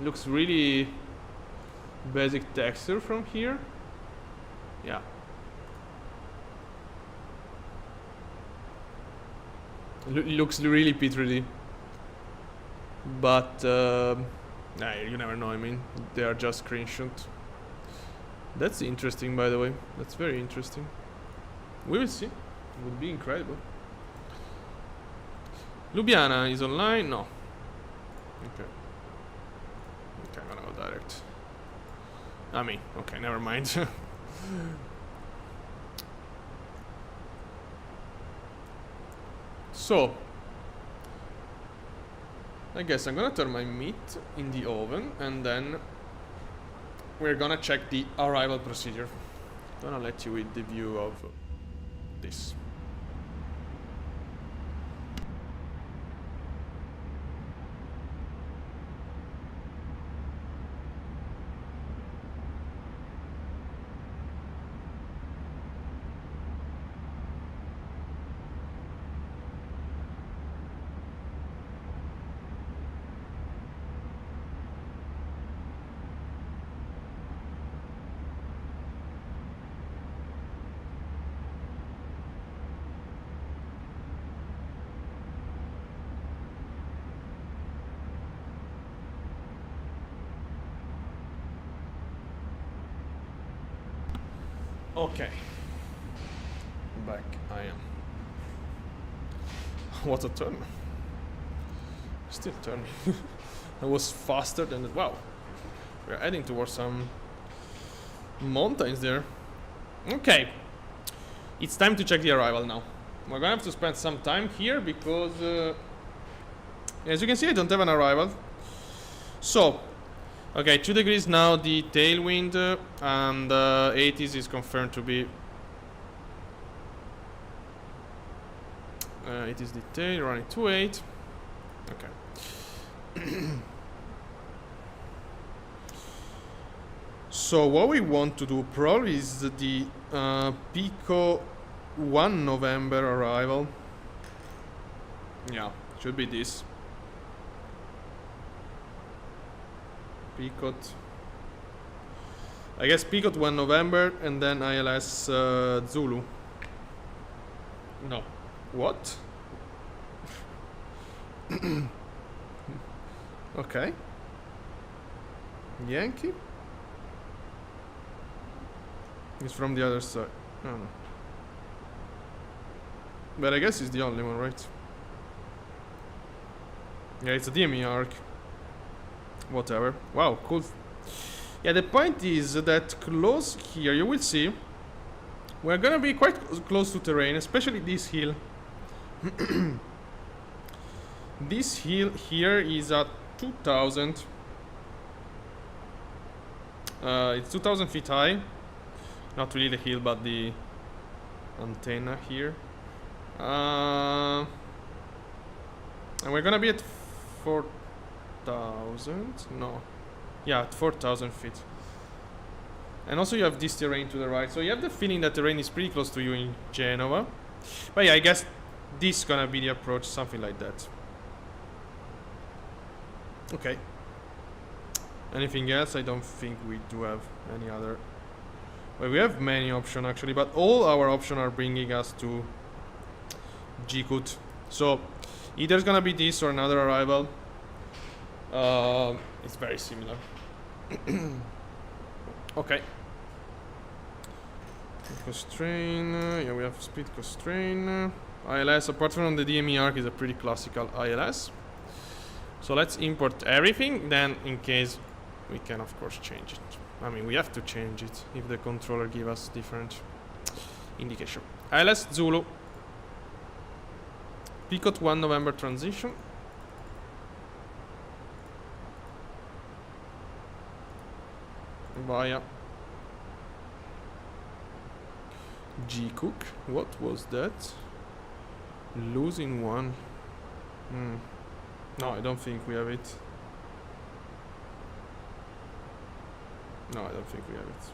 Looks really basic texture from here. Yeah. Looks really P3D. But nah, you never know. I mean, they are just screenshots. That's interesting, by the way. That's very interesting. We will see. It would be incredible. Ljubljana is online? No. Okay. Okay, I'm gonna go direct. Okay, never mind. So, I guess I'm gonna turn my meat in the oven and then we're gonna check the arrival procedure. Gonna let you with the view of this. Okay. Back I am. What a turn. Still turning. I was faster than that. Wow. We're heading towards some mountains there. Okay. It's time to check the arrival now. We're gonna have to spend some time here because as you can see, I don't have an arrival. So okay, 2 degrees now, the tailwind, and 80s is confirmed to be. It is the tail, running 28. Okay. So what we want to do probably is the Pico 1 November arrival. Yeah, should be this. Picot. I guess Picot 1 November and then ILS Zulu. No. What? Okay. Yankee? It's from the other side. Oh no. But I guess it's the only one, right? Yeah, it's a DME arc. Whatever. Wow, cool. Yeah, the point is that close here, you will see, we're gonna be quite close to terrain, especially this hill. This hill here is at 2000. It's 2000 feet high. Not really the hill, but the antenna here. And we're gonna be at 4,000? No. Yeah, at 4,000 feet. And also you have this terrain to the right. So you have the feeling that terrain is pretty close to you in Genova. But yeah, I guess this is gonna be the approach, something like that. Okay. Anything else? I don't think we do have any other. Well, we have many options actually, but all our options are bringing us to Gkut. So either it's gonna be this or another arrival. It's very similar. Okay. Speed constraint. Yeah, we have speed constraint. ILS, apart from the DME arc, is a pretty classical ILS. So let's import everything. Then, in case, we can of course change it. I mean, we have to change it if the controller gives us different indication. ILS Zulu. Picot 1 November transition. Via Gcook. What was that? Losing one. No, I don't think we have it. No, I don't think we have it.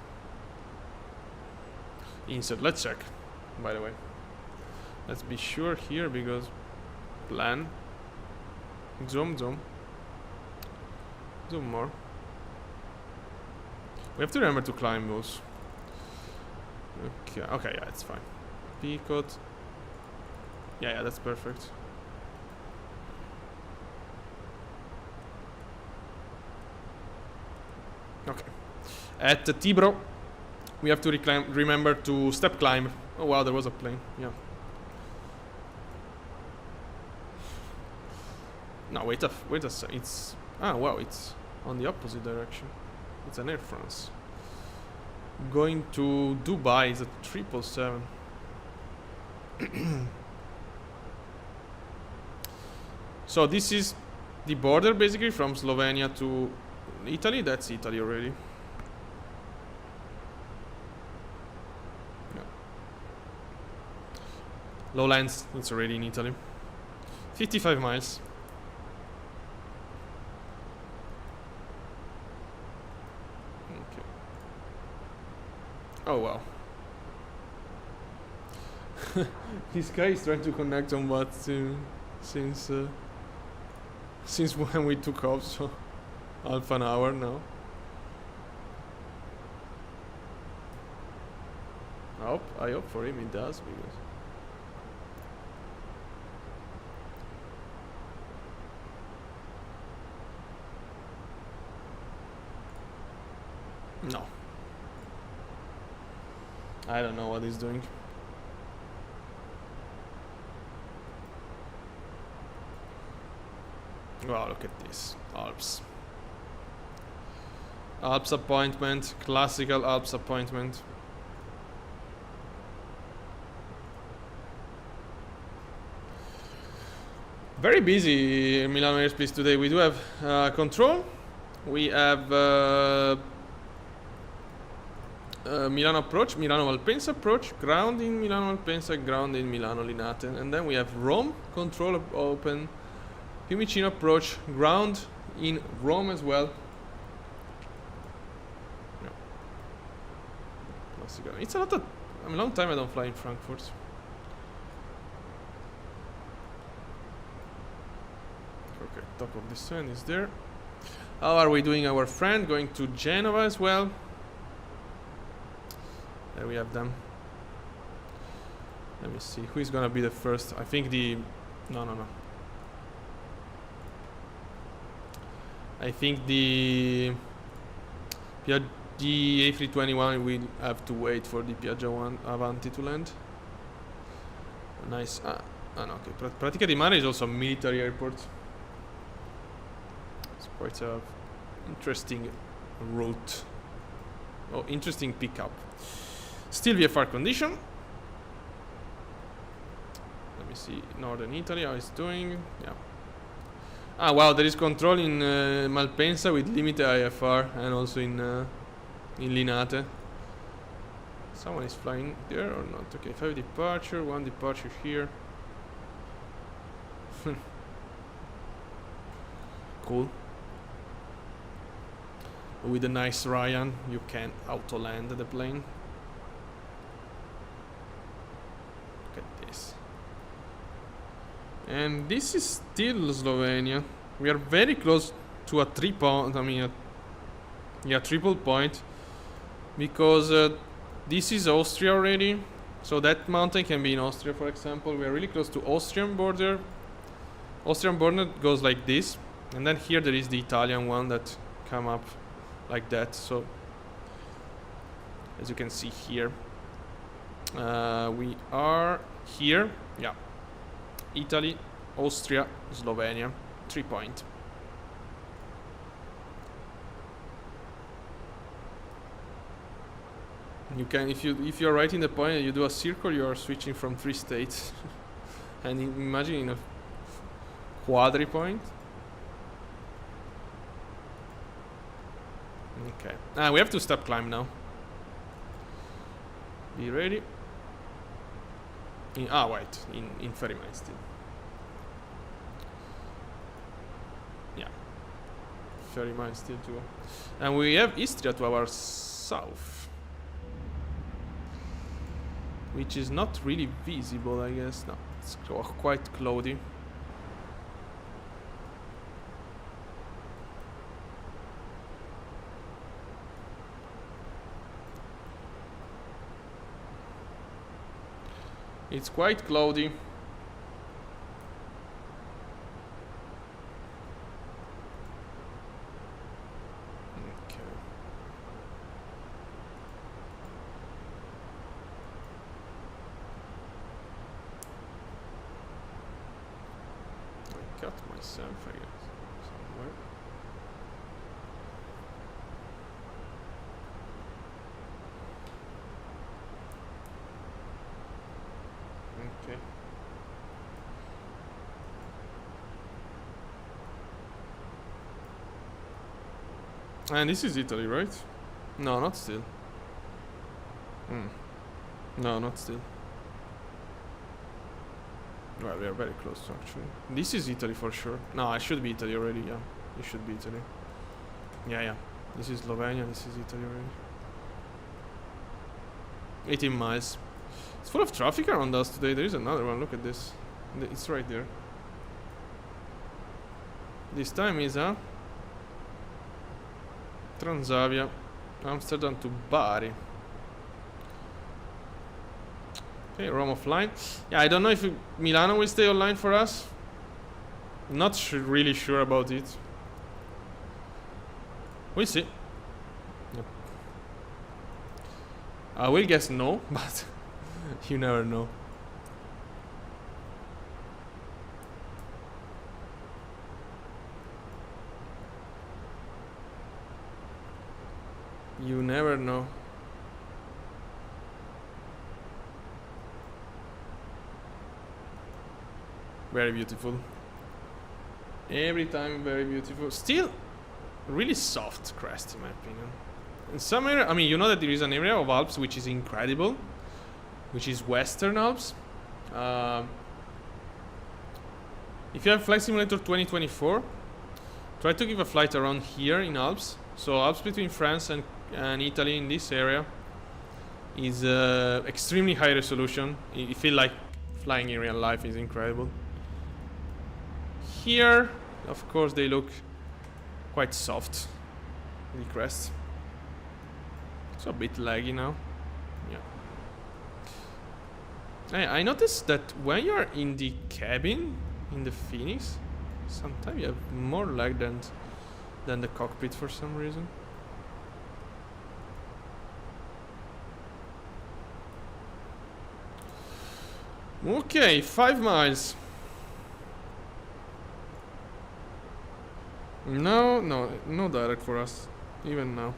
Insert. Let's check. By the way, let's be sure here because plan. Zoom more. We have to remember to climb those. Okay, yeah, it's fine. Picot. Yeah, that's perfect. Okay. At the Tibro, we have to remember to step climb. Oh wow, there was a plane. Yeah. No, wait a second. It's wow, it's on the opposite direction. It's an Air France. Going to Dubai is a 777. So this is the border basically from Slovenia to Italy. That's Italy already. Yeah. Lowlands, it's already in Italy. 55 miles. Okay. Oh wow. This guy is trying to connect on VATSIM since when we took off, so half an hour now. I hope for him it does, because no, I don't know what he's doing. Wow, look at this. Alps. Alps appointment. Classical Alps appointment. Very busy Milano airspace today. We do have control. We have Milano approach, Milano Malpensa approach, ground in Milano Malpensa, ground in Milano Linate. And then we have Rome, control open, Fiumicino approach, ground in Rome as well. Yeah. Classical. It's a lot of, a long time I don't fly in Frankfurt. Okay, top of the sun is there. How are we doing, our friend? Going to Genova as well. There we have them. Let me see, who is gonna be the first? I think the... No. I think the A321 will have to wait for the Piaggia Avanti to land. Nice. No, okay. Pratica di Mare is also a military airport. It's quite a interesting route. Oh, interesting pickup. Still VFR condition. Let me see northern Italy how it's doing. Yeah. Ah wow, there is control in Malpensa with limited IFR and also in Linate. Someone is flying there or not? Okay, 5 departure, 1 departure here. Cool. With a nice Ryan, you can auto land the plane. Look at this. And this is still Slovenia. We are very close to a triple point, because this is Austria already. So that mountain can be in Austria, for example. We are really close to Austrian border. Austrian border goes like this, and then here there is the Italian one that come up like that. So as you can see here, we are here. Yeah. Italy, Austria, Slovenia, 3 point. You can, if you're right in the point and you do a circle, you are switching from 3 states. And imagine in a quadri point. Okay. We have to stop climb now. Be ready. Wait, in Ferryman still. Yeah. Ferryman still too. And we have Istria to our south, which is not really visible, I guess. No, it's quite cloudy. It's quite cloudy. Okay. I cut myself, I guess, somewhere. Okay. And this is Italy, right? No, not still. No, not still. Well, we are very close actually. This is Italy for sure. No, it should be Italy already, yeah. It should be Italy. Yeah, yeah. This is Slovenia, this is Italy already. 18 miles. It's full of traffic around us today. There is another one, look at this. It's right there. This time is Transavia, Amsterdam to Bari. Okay, Rome offline. Yeah, I don't know if Milano will stay online for us. Not really sure about it. We'll see. Yep. I will guess no, but you never know. You never know. Very beautiful. Every time very beautiful. Still really soft crest in my opinion. In some area, I mean, you know that there is an area of Alps which is incredible, which is Western Alps. If you have Flight Simulator 2024, try to give a flight around here in Alps. So Alps between France and Italy in this area is extremely high resolution. You feel like flying in real life is incredible. Here, of course, they look quite soft, the crest. So a bit laggy now. Yeah. I noticed that when you are in the cabin, in the Fenix, sometimes you have more lag than the cockpit for some reason. Okay, 5 miles. No direct for us, even now.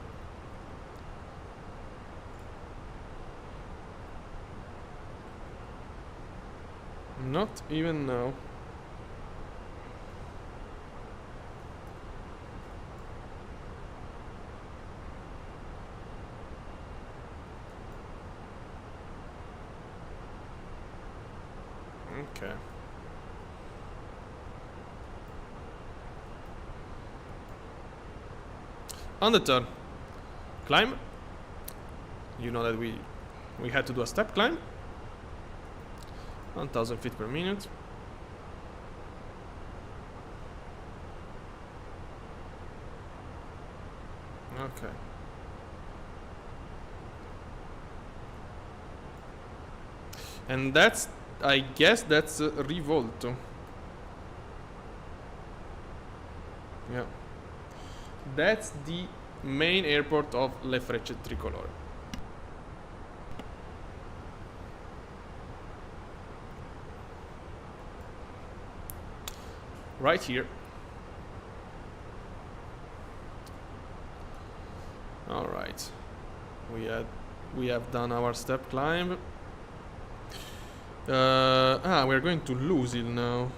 Not even now. Okay. On the turn, climb. You know that we had to do a step climb. 1000 feet per minute. Okay. And that's, I guess that's Rivolto. Yeah. That's the main airport of Le Frecce Tricolore. Right here. All right. We have done our step climb. We're going to Lusil now.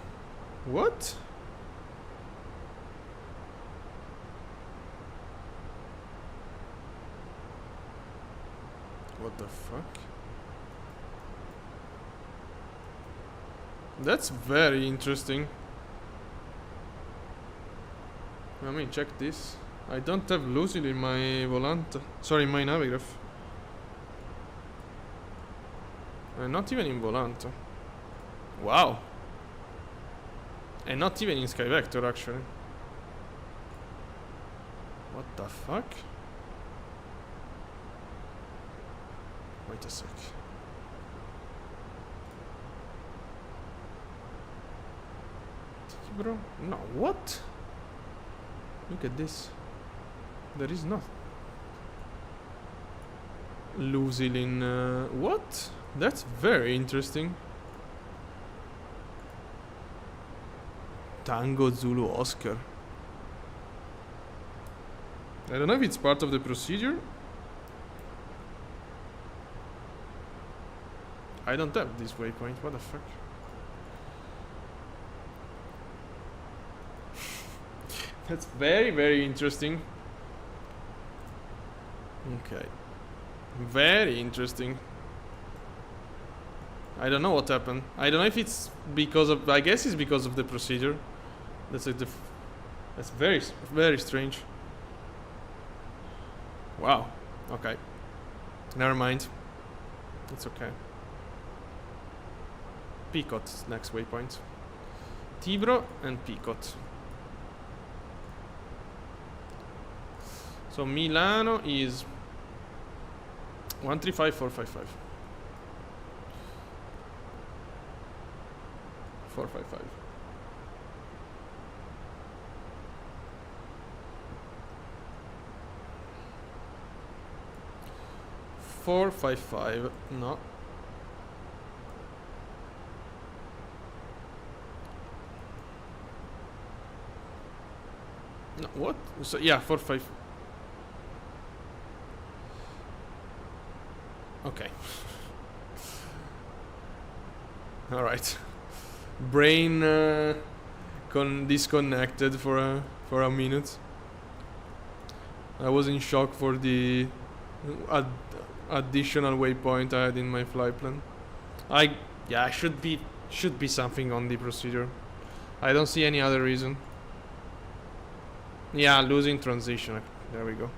What? What the fuck? That's very interesting. Let me check this. I don't have Lusil in my Volante. Sorry, in my Navigraph. Not even in Volante. Wow. And not even in Skyvector, actually. What the fuck? Wait a sec. Bro? No, what? Look at this. There is not. Lusil in... what? That's very interesting. Tango Zulu Oscar. I don't know if it's part of the procedure. I don't have this waypoint. What the fuck? That's very, very interesting. Okay. Very interesting. I don't know what happened. I don't know if it's because of. I guess it's because of the procedure. That's a that's very strange. Wow. Okay. Never mind. It's okay. Picot next waypoint. Tibro and Picot. So Milano is 135455. 455. Four, 5, no. No, what? So yeah, 4, 5. Okay. All right. Brain disconnected for a minute. I was in shock for the additional waypoint I had in my flight plan. Should be something on the procedure. I don't see any other reason. Yeah, losing transition. There we go.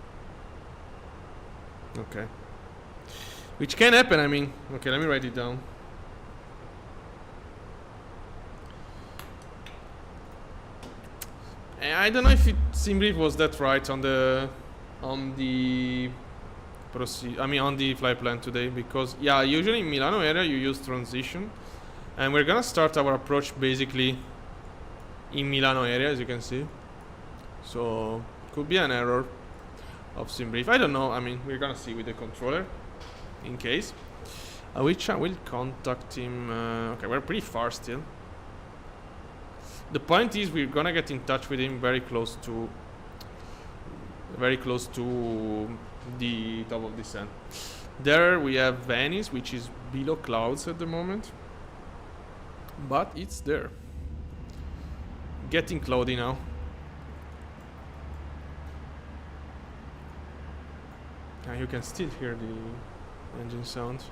Okay. Which can happen, I mean. Okay, let me write it down. I don't know if SimBrief was that right on the on the flight plan today, because yeah, usually in Milano area you use transition, and we're gonna start our approach basically in Milano area, as you can see. So could be an error of SimBrief. I don't know. I mean, we're gonna see with the controller in case. Which I will contact him. Okay, we're pretty far still. The point is we're gonna get in touch with him very close to the top of descent. There we have Venice, which is below clouds at the moment, but it's there. Getting cloudy now. And you can still hear the engine sound.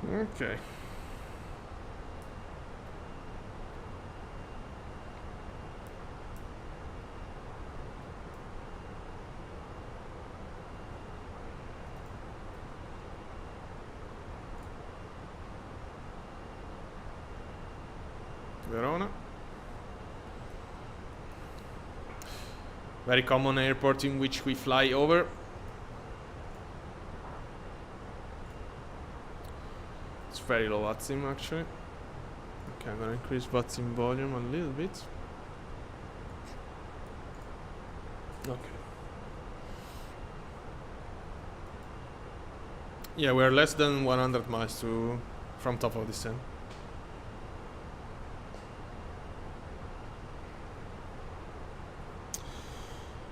Okay. Verona. Very common airport in which we fly over. It's very low VATSIM actually. Okay, I'm gonna increase VATSIM volume a little bit. Okay. Yeah, we're less than 100 miles from top of descent.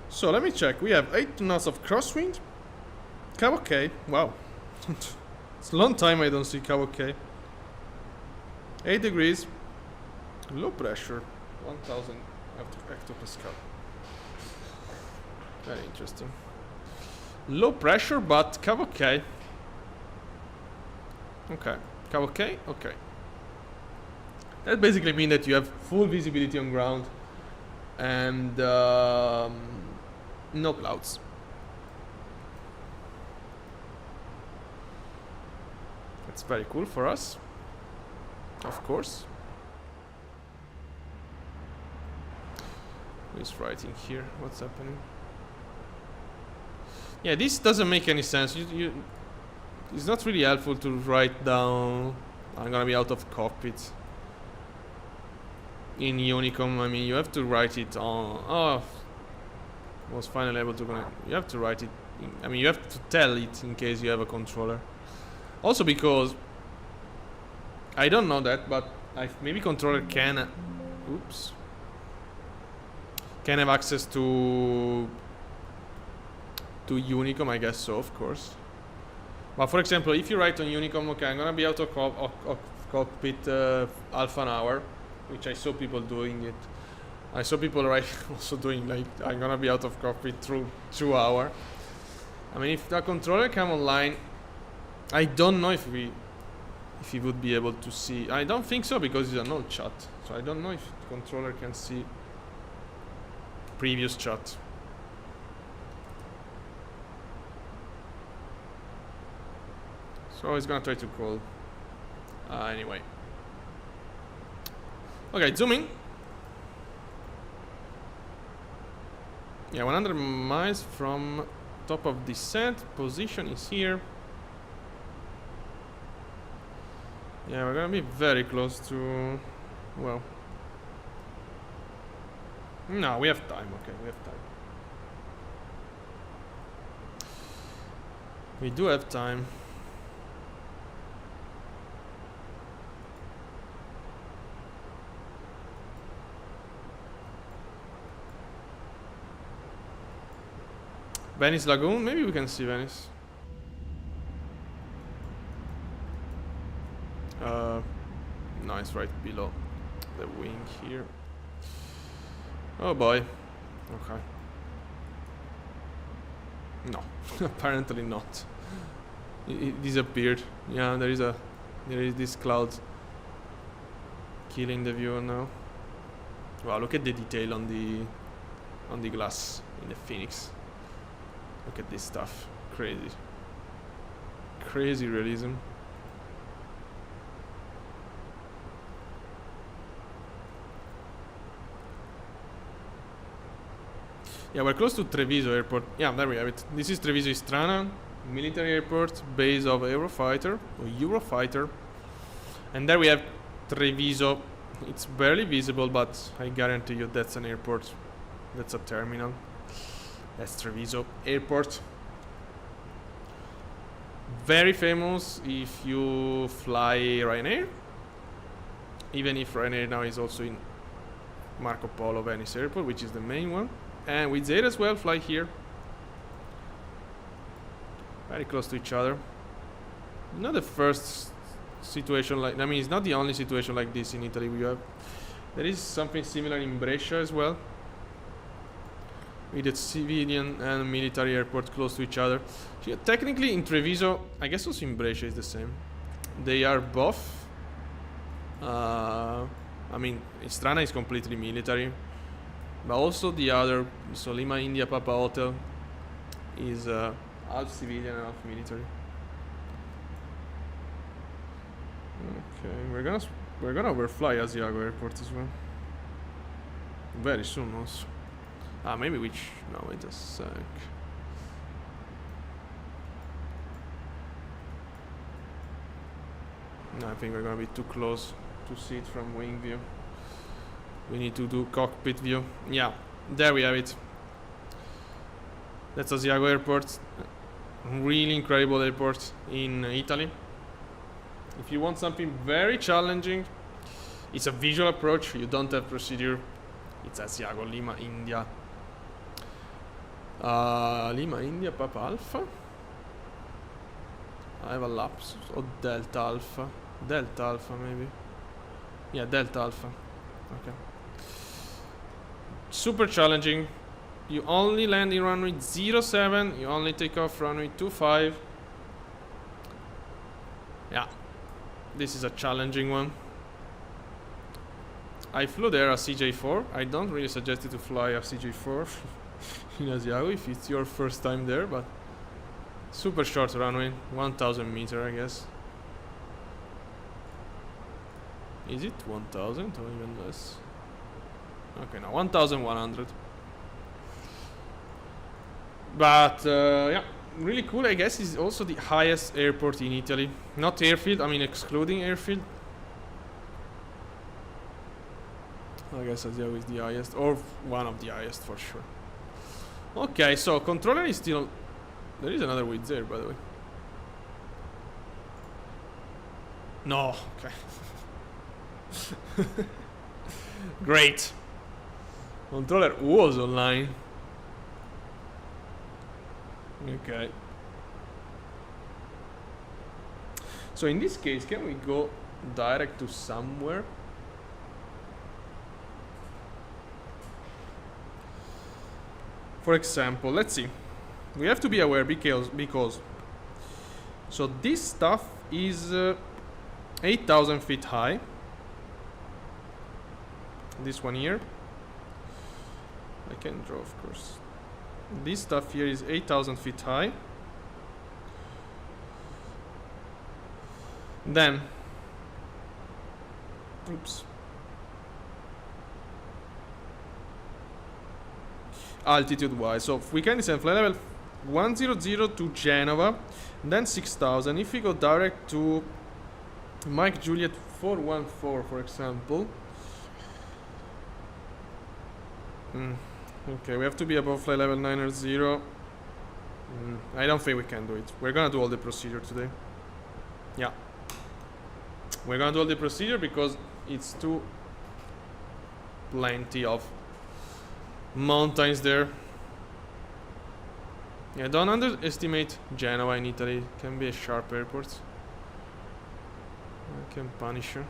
So let me check. We have 8 knots of crosswind. Cabo K. Wow. It's a long time I don't see Cabo K. 8 degrees. Low pressure. 1000 hectopascal. Very interesting. Low pressure, but Cabo K. Okay. Cabo K? Okay. That basically means that you have full visibility on ground and no clouds. That's very cool for us, of course. Who's writing here? What's happening? Yeah, this doesn't make any sense. It's not really helpful to write down I'm gonna be out of cockpit in Unicom. I mean, you have to write it on. Oh, was finally able to connect. You have to write it. I mean, you have to tell it in case you have a controller. Also, because I don't know that, but maybe controller can. Oops. Can have access to Unicom. I guess so, of course. But for example, if you write on Unicom, okay, I'm gonna be out of cockpit half an hour, which I saw people doing it. I saw people also doing like I'm gonna be out of cockpit through 2 hours. I mean, if the controller come online, I don't know if if he would be able to see. I don't think so, because it's an old chat. So I don't know if the controller can see previous chat. So he's gonna try to call. Anyway. Okay, zooming. Yeah, 100 miles from top of descent. Position is here. Yeah, we're gonna be very close to... Well... No, we have time. Okay, we have time. We do have time. Venice Lagoon? Maybe we can see Venice. No, it's right below the wing here. Oh boy. Okay. No, apparently not. It disappeared. Yeah, there is this cloud killing the view now. Wow, look at the detail on the glass in the Fenix. Look at this stuff. Crazy. Crazy realism. Yeah, we're close to Treviso Airport. Yeah, there we have it. This is Treviso Istrana, military airport, base of Eurofighter. And there we have Treviso. It's barely visible, but I guarantee you that's an airport. That's a terminal. That's Treviso Airport. Very famous if you fly Ryanair. Even if Ryanair now is also in Marco Polo Venice Airport, which is the main one. And Wizz Air as well fly here. Very close to each other. Not the first situation like... I mean, it's not the only situation like this in Italy we have. There is something similar in Brescia as well, with a civilian and military airport close to each other. Yeah, technically in Treviso, I guess also in Brescia is the same. They are both. I mean, Istrana is completely military, but also the other, so Lima India Papa Hotel, is half civilian and half military. Okay, we're gonna overfly Asiago Airport as well. Very soon also. Maybe no, wait a sec. No, I think we're gonna be too close to see it from wing view. We need to do cockpit view. Yeah, there we have it. That's Asiago Airport. Really incredible airport in Italy. If you want something very challenging, it's a visual approach. You don't have procedure. It's Asiago Lima India. Lima India Papa Alpha. I have a lapse. Or Delta Alpha. Delta Alpha maybe. Yeah, Delta Alpha. Okay. Super challenging. You only land in runway 07. You only take off runway 25. Yeah. This is a challenging one. I flew there a CJ4. I don't really suggest you to fly a CJ4 in Asiago if it's your first time there, but super short runway, 1000 meter, I guess. Is it 1000 or even less? Okay, now 1100. But yeah, really cool. I guess it's also the highest airport in Italy. Not airfield, I mean excluding airfield. I guess Asiago is the highest, or one of the highest for sure. Okay, so controller is still... There is another Wizz Air, by the way. No, okay. Great. Controller was online. Okay. So in this case, can we go direct to somewhere? For example, let's see. We have to be aware because so this stuff is 8,000 feet high. This one here. I can draw, of course. This stuff here is 8,000 feet high. Then, oops. Altitude wise, so we can descend flight level 100 to Genova, then 6,000. If we go direct to Mike Juliet 414, for example, okay, we have to be above flight level 900. I don't think we can do it. We're gonna do all the procedure today. Yeah, we're gonna do all the procedure because it's too plenty of mountains there. Yeah, don't underestimate Genoa in Italy. It can be a sharp airport. I can punish her.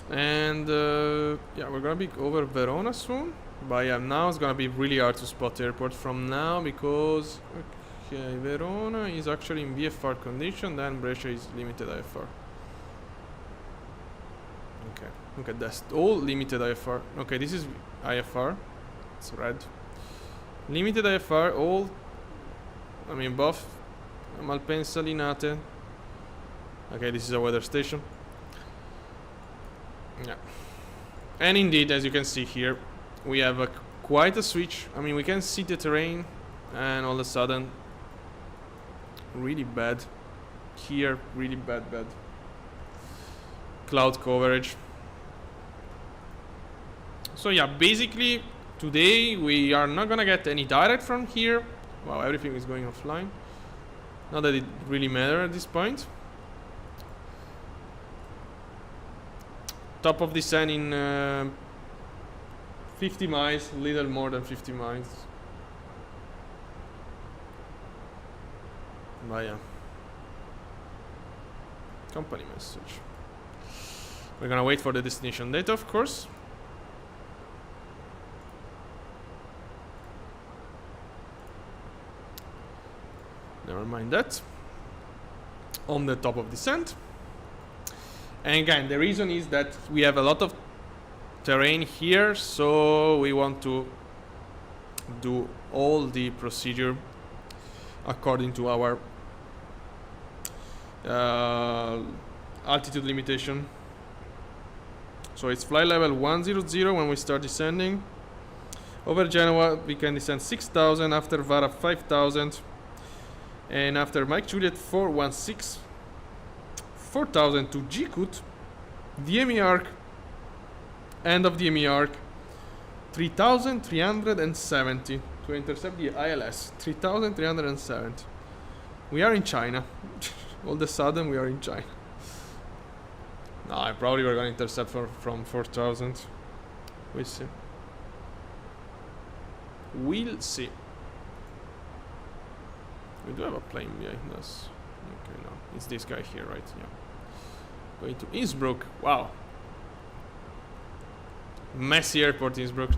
And yeah, we're gonna be over Verona soon. But yeah, now it's gonna be really hard to spot airport from now because okay, Verona is actually in VFR condition, then Brescia is limited IFR. Okay, look at that, all limited IFR. Okay, this is IFR, it's red. Limited IFR, all, I mean both Malpensa, Linate. Okay, this is a weather station. Yeah, and indeed, as you can see here, we have quite a switch. I mean, we can see the terrain, and all of a sudden, really bad. Here, really bad. Cloud coverage. So yeah, basically, today we are not gonna get any direct from here. Wow, everything is going offline. Not that it really matters at this point. Top of descent in 50 miles, little more than 50 miles. But yeah. Company message. We're gonna wait for the destination data, of course. Never mind that. On the top of descent. And again, the reason is that we have a lot of terrain here, so we want to do all the procedure according to our altitude limitation. So it's flight level 100 when we start descending. Over Genoa we can descend 6,000, after Vara 5,000, and after Mike Juliet 416, 4,000 to Gikut, DME arc, end of DME arc, 3,370 to intercept the ILS, 3,370. We are in China. All of a sudden we are in China. No, I probably we're going to intercept from 4,000. We'll see. We'll see. We do have a plane behind us. Okay, no. It's this guy here, right? Yeah. Going to Innsbruck. Wow. Messy airport, Innsbruck.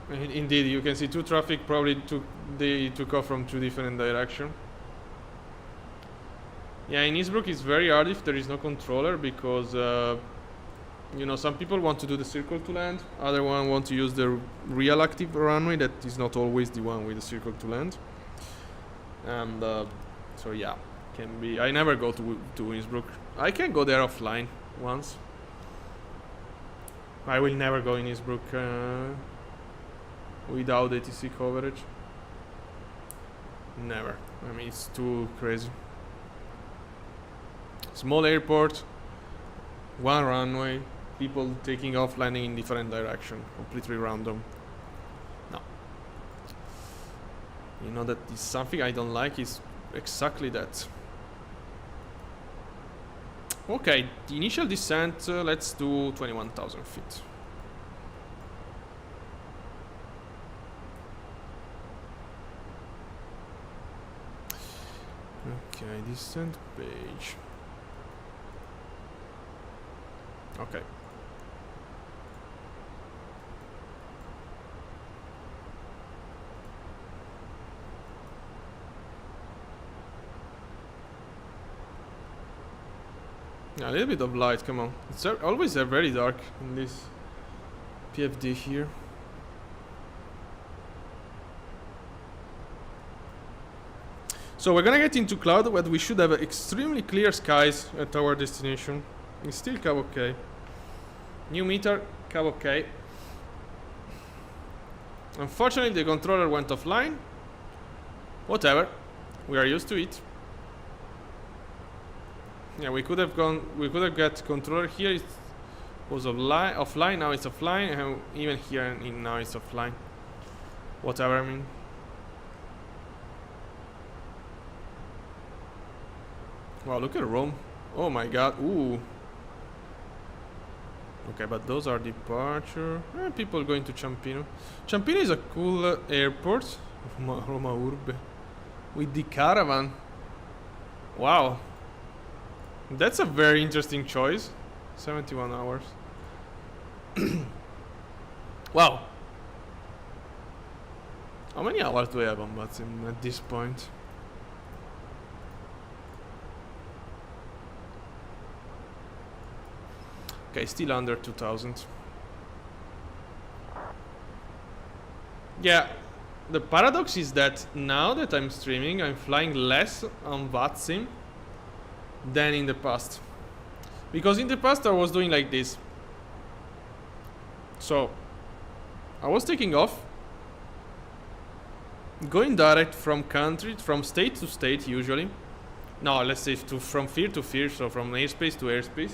Indeed, you can see two traffic probably they took off from two different directions. Yeah, in Innsbruck it's very hard if there is no controller because you know, some people want to do the circle to land, other one want to use the real active runway that is not always the one with the circle to land. And so yeah, can be. I never go to Innsbruck. I can go there offline once. I will never go in Innsbruck without ATC coverage. Never. I mean, it's too crazy. Small airport, one runway, people taking off, landing in different direction, completely random. No. You know that is something I don't like is exactly that. Okay, the initial descent, let's do 21,000 feet. Okay, descent page. Okay. Yeah, a little bit of light, come on. It's always very dark in this PFD here. So we're gonna get into cloud, but we should have extremely clear skies at our destination. It's still Cab OK. New meter, Cab OK. Unfortunately, the controller went offline. Whatever, we are used to it. Yeah, we could have got controller here. It was offline. Now it's offline, and even here now it's offline. Whatever, I mean. Wow, look at Rome. Oh my god. Ooh. Okay, but those are departure. People going to Ciampino. Ciampino is a cool airport. Roma Urbe. With the caravan. Wow. That's a very interesting choice. 71 hours. Wow. How many hours do I have on VATSIM at this point? Okay, still under 2000. Yeah, the paradox is that now that I'm streaming, I'm flying less on VATSIM than in the past. Because in the past I was doing like this. So, I was taking off, going direct from country, from state to state usually. No, let's say from fear to fear, so from airspace to airspace.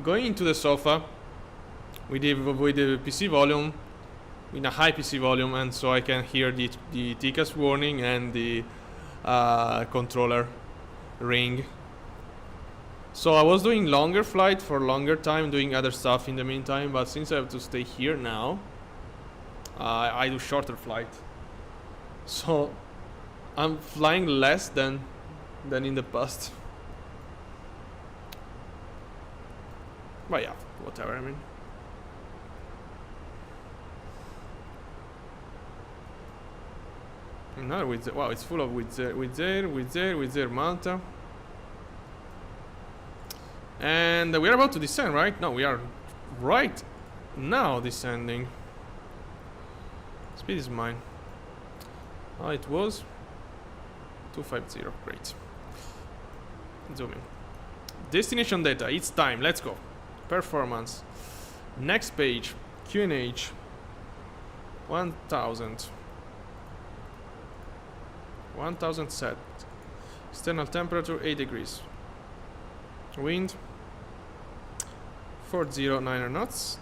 Going into the sofa with the PC volume, in a high PC volume, and so I can hear the TCAS warning and the controller ring. So I was doing longer flight for longer time, doing other stuff in the meantime, but since I have to stay here now, I do shorter flight. So I'm flying less than in the past. But yeah, whatever, I mean. Another Wizz Air. Wow, it's full of Wizz Air, Malta. And we are about to descend, right? No, we are right now descending. Speed is mine. Oh, it was 250, great. Zoom in. Destination data, it's time, let's go. Performance. Next page, QNH. 1000. 1000 set. External temperature 8 degrees. Wind 409 knots.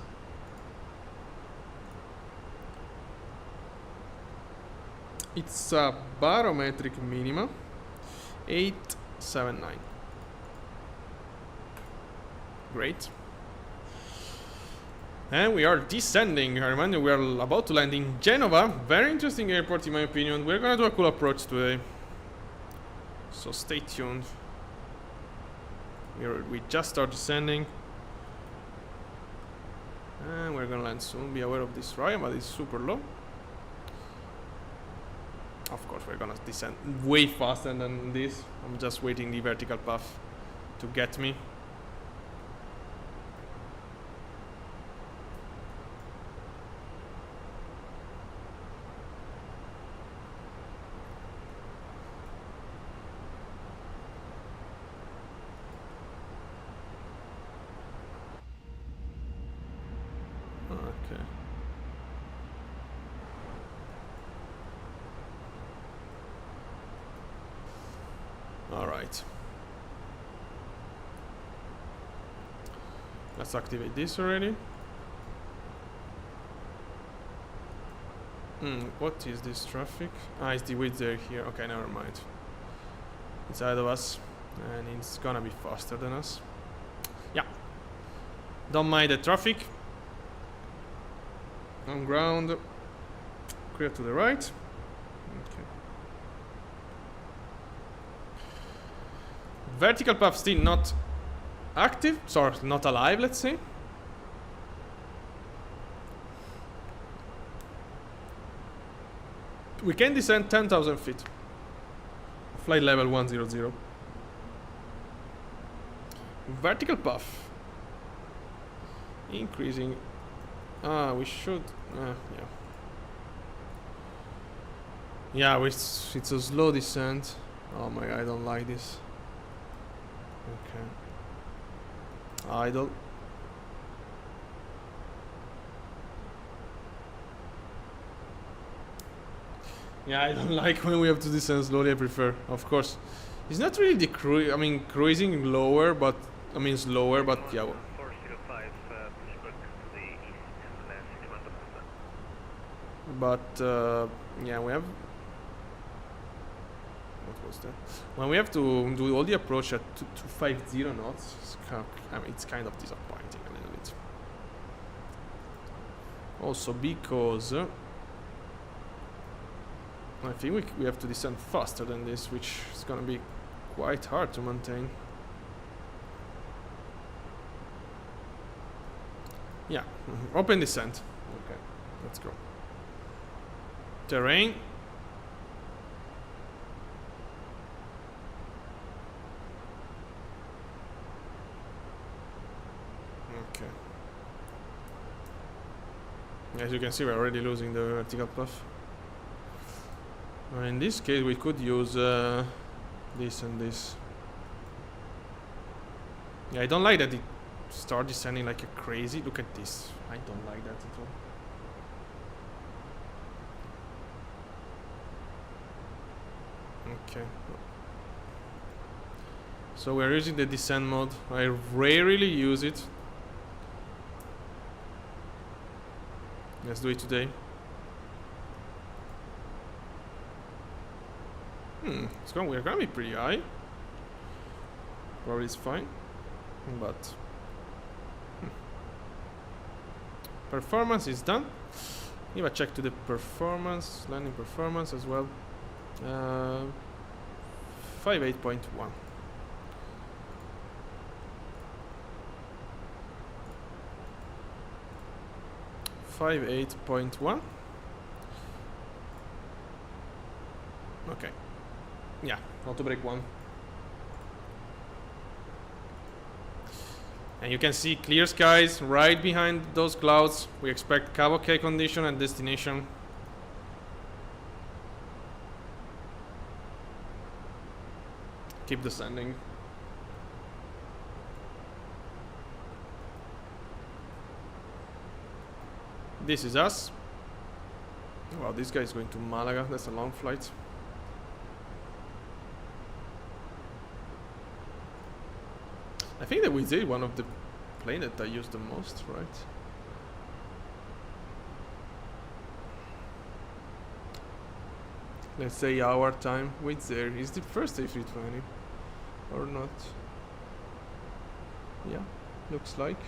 It's a barometric minima 879. Great. And we are descending. I remind you, we are about to land in Genova. Very interesting airport in my opinion. We're gonna do a cool approach today, so stay tuned. We just start descending, and we're gonna land soon. Be aware of this ride, but it's super low. Of course, we're gonna descend way faster than this. I'm just waiting the vertical path to get me. Okay. All right. Let's activate this already. What is this traffic? Ah, it's the Wizz Air here. Okay, never mind. It's ahead of us, and it's gonna be faster than us. Yeah. Don't mind the traffic. On ground. Clear to the right. Vertical path still not active, sorry, not alive, let's say. We can descend 10,000 feet. Flight level 100. Vertical path. Increasing. We should. Yeah. Yeah, it's a slow descent. Oh my god, I don't like this. Okay. Idle. Yeah, I don't like when we have to descend slowly. I prefer, of course. It's not really the cruising lower, but I mean slower, but yeah. 405, pushback to the east, land 6 miles. But yeah, we have. What was that? When we have to do all the approach at 250 knots, it's kind of disappointing a little bit. Also because I think we have to descend faster than this, which is gonna be quite hard to maintain. Yeah, open descent. Okay, let's go. Terrain. Okay. As you can see, we're already losing the vertical path. In this case, we could use this and this. Yeah, I don't like that it starts descending like a crazy. Look at this. I don't like that at all. Okay. So we're using the descent mode. I rarely use it. Let's do it today. We're gonna be pretty high. Probably it's fine, but performance is done. Give a check to the performance, landing performance as well. 58.1. Okay. Yeah, not to break one. And you can see clear skies right behind those clouds. We expect Cabo-K condition at destination. Keep descending. This is us. Wow, this guy is going to Malaga. That's a long flight. I think that we did one of the plane that I used the most, right? Let's say our time with there is the first A320 or not. Yeah, looks like.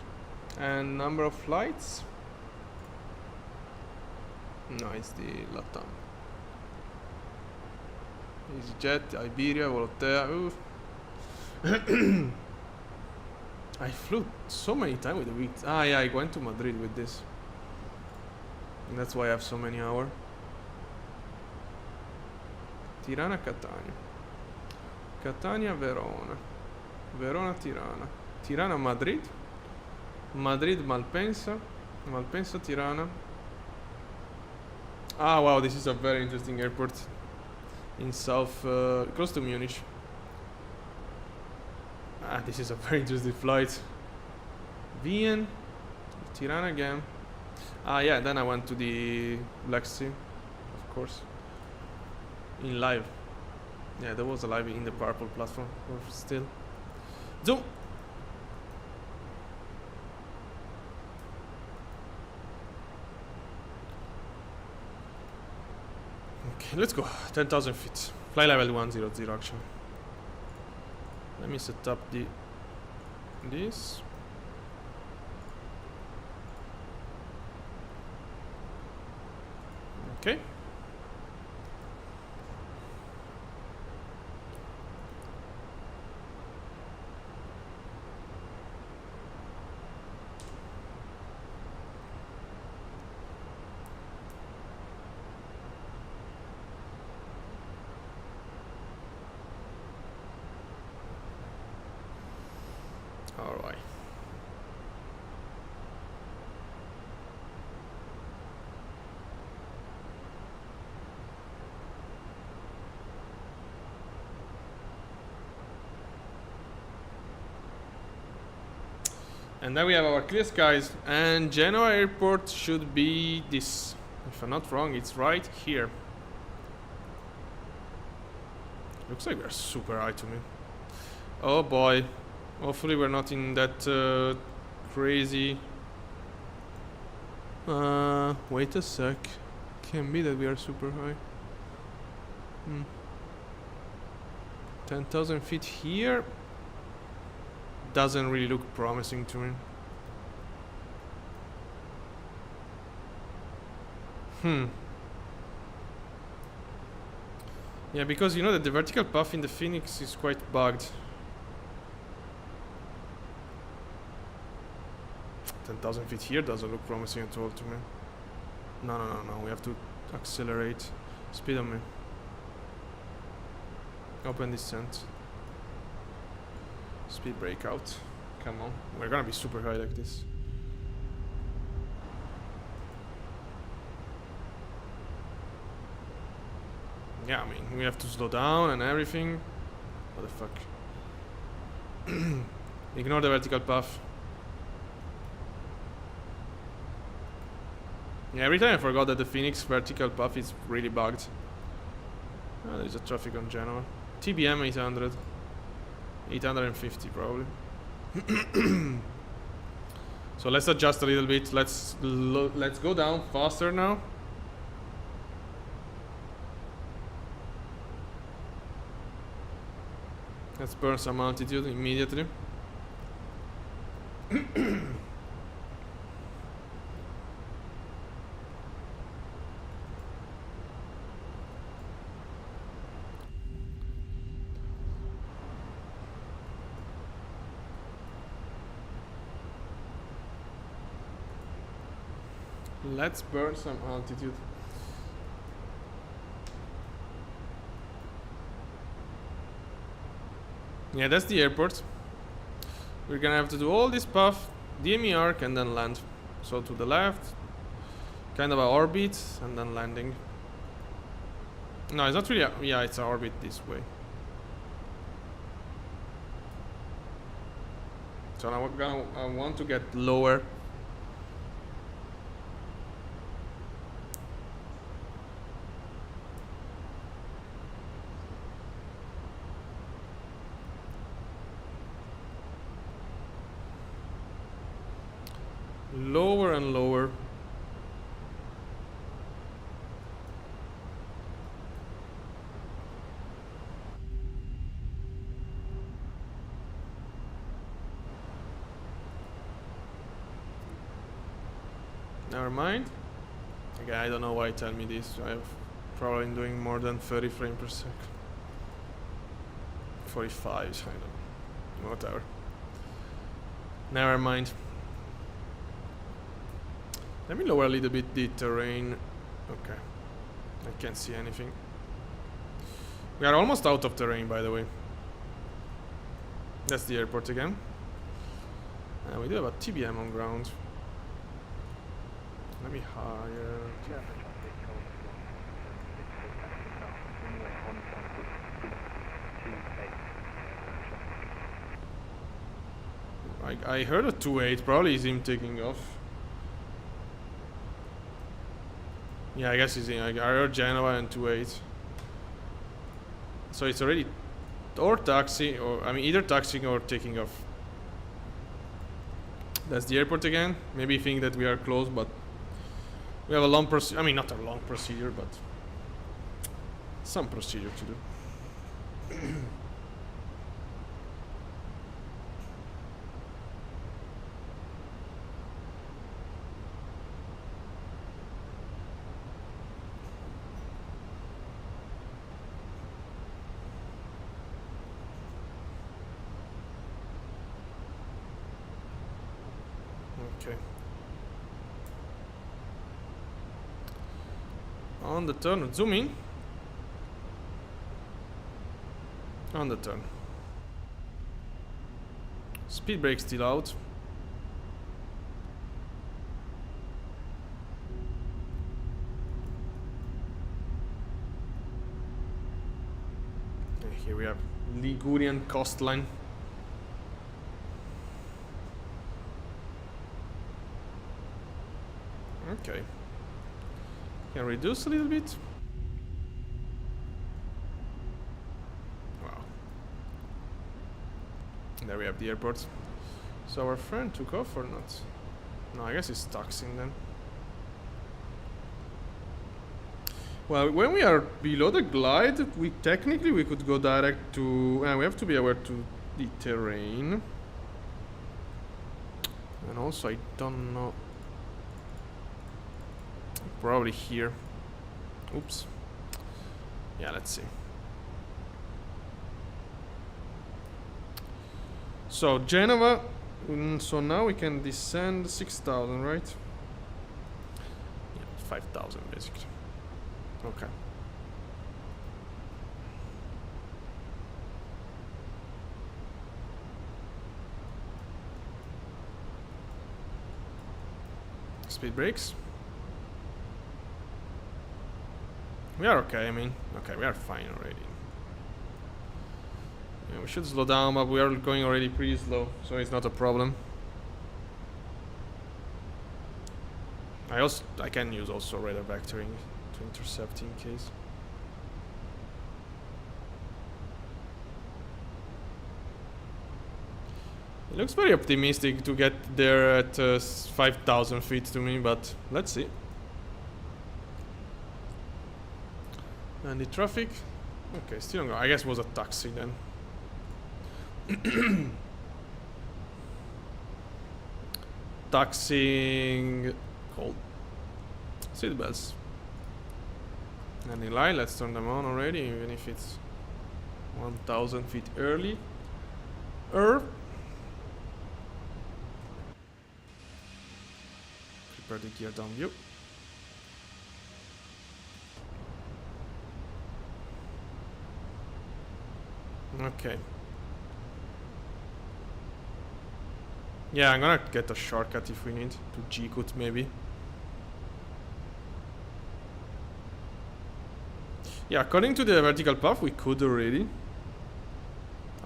And number of flights. No, it's the LATAM. EasyJet, Iberia, Volotea. Oof. I flew so many times with the week. Yeah, I went to Madrid with this. And that's why I have so many hours. Tirana, Catania. Catania, Verona. Verona, Tirana. Tirana, Madrid. Madrid, Malpensa. Malpensa, Tirana. Wow, this is a very interesting airport. In south, close to Munich. This is a very interesting flight. Wien, Tirana again. Yeah, then I went to the Black Sea, of course. In live. Yeah, there was a live in the purple platform, or still. Zoom! Okay, let's go. 10,000 feet. Fly level 100 actually. Let me set up this. Okay. Alright. And then we have our clear skies, and Genoa airport should be this. If I'm not wrong, it's right here. Looks like we're super high to me. Oh boy. Hopefully we're not in that crazy... wait a sec. Can be that we are super high. 10,000 feet here. Doesn't really look promising to me. Yeah, because you know that the vertical path in the Fenix is quite bugged. 10,000 feet here doesn't look promising at all to me. No, we have to accelerate. Speed on me. Open descent. Speed breakout. Come on. We're gonna be super high like this. Yeah, I mean, we have to slow down and everything. What the fuck? Ignore the vertical path. Yeah, every time I forgot that the Fenix vertical path is really bugged. Oh, there's a traffic on Genoa. TBM 800. 850 probably. So let's adjust a little bit. Let's go down faster now. Let's burn some altitude immediately. Let's burn some altitude. Yeah, that's the airport. We're gonna have to do all this path, DME arc, and then land. So to the left, kind of a orbit, and then landing. No, it's not really a, yeah, it's an orbit this way. So I want to get lower. Lower and lower. Never mind. Okay, I don't know why you tell me this. I've probably been doing more than 30 frames per second. 45, I don't know. Whatever. Never mind. Let me lower a little bit the terrain. Okay. I can't see anything. We are almost out of terrain, by the way. That's the airport again. We do have a TBM on ground. Let me higher. I heard a 2.8. Probably is him taking off. Yeah, I guess he's in. I heard Genoa and 2.8. So it's already or taxi, or I mean either taxiing or taking off. That's the airport again. Maybe think that we are close, but we have a long procedure. I mean, not a long procedure, but some procedure to do. Okay. On the turn, zoom in. On the turn. speed brake still out. And here we have Ligurian coastline. Okay. Can reduce a little bit. Wow. There we have the airport. So our friend took off or not? No, I guess he's taxiing then. Well, when we are below the glide, we technically could go direct to. We have to be aware to the terrain. And also, I don't know. Probably here. Oops. Yeah, let's see. So Genova. So now we can descend 6,000, right? Yeah, 5,000 basically. Okay. Speed brakes. We are okay, I mean. Okay, we are fine already. Yeah, we should slow down, but we are going already pretty slow, so it's not a problem. I can use also radar vectoring to intercept in case. It looks very optimistic to get there at 5,000 feet to me, but let's see. And the traffic? Okay, still on. I guess it was a taxi then. Taxiing. Cold. Seatbelts. And in line, let's turn them on already, even if it's 1,000 feet early. Prepare the gear down view. Okay. Yeah, I'm gonna get a shortcut if we need to G-cut maybe. Yeah, according to the vertical path, we could already.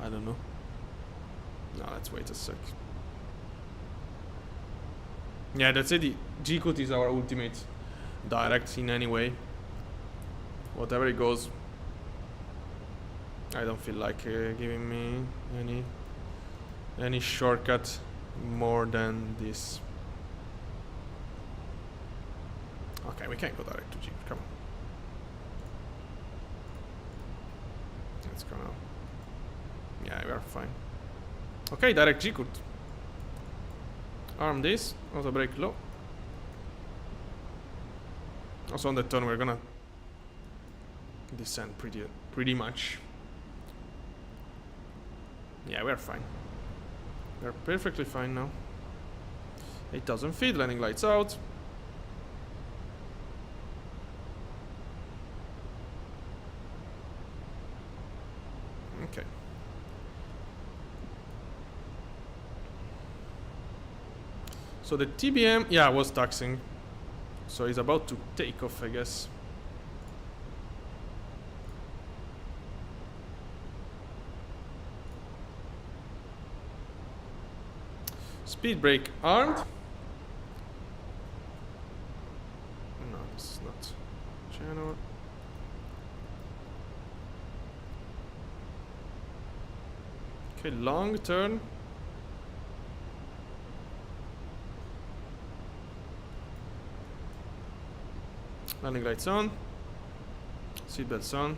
I don't know. No, let's wait a sec. Yeah, that's it. The G-cut is our ultimate direct in any way. Whatever it goes. I don't feel like giving me any shortcut more than this. Okay, we can't go direct to G. Come on. Let's go now. Yeah, we are fine. Okay, direct G-cut. Arm this. Auto brake low. Also on the turn we're gonna descend pretty much. Yeah, we're fine. We're perfectly fine now. 8,000 feet, landing lights out. Okay. So the TBM, yeah, was taxing. So he's about to take off, I guess. Speed brake armed. No, this is not channel. Okay, long turn. Landing lights on. Seatbelts on.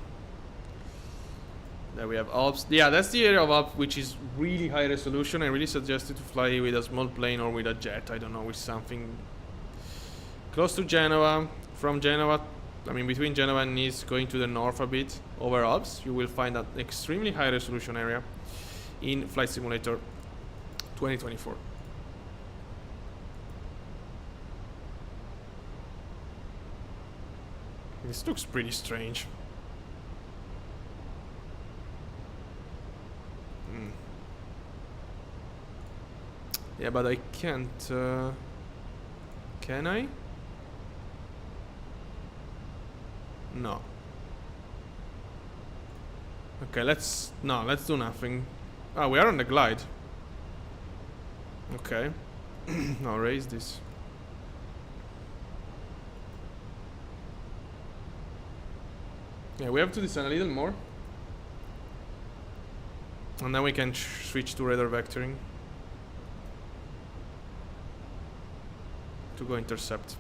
There we have Alps. Yeah, that's the area of Alps which is really high resolution. I really suggest you to fly with a small plane or with a jet. I don't know, with something close to Genoa. From Genoa, I mean between Genoa and Nice, going to the north a bit over Alps, you will find an extremely high resolution area in Flight Simulator 2024. This looks pretty strange. Yeah, but I can't. Can I? No. Okay, let's do nothing. Ah, we are on the glide. Okay. Now raise this. Yeah, we have to descend a little more. And then we can switch to radar vectoring. To go intercept.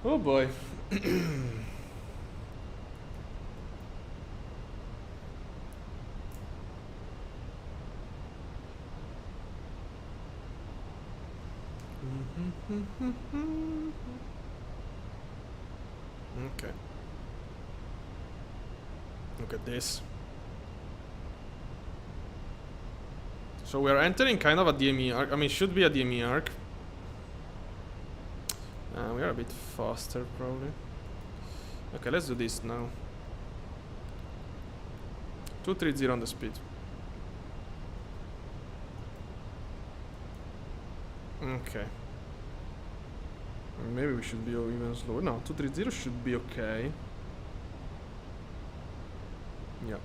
Oh boy. Okay. Look at this. So we are entering kind of a DME arc. I mean, should be a DME arc. We are a bit faster, probably. Okay, let's do this now. 230 on the speed. Okay. Maybe we should be even slower. No, 230 should be okay. Yeah.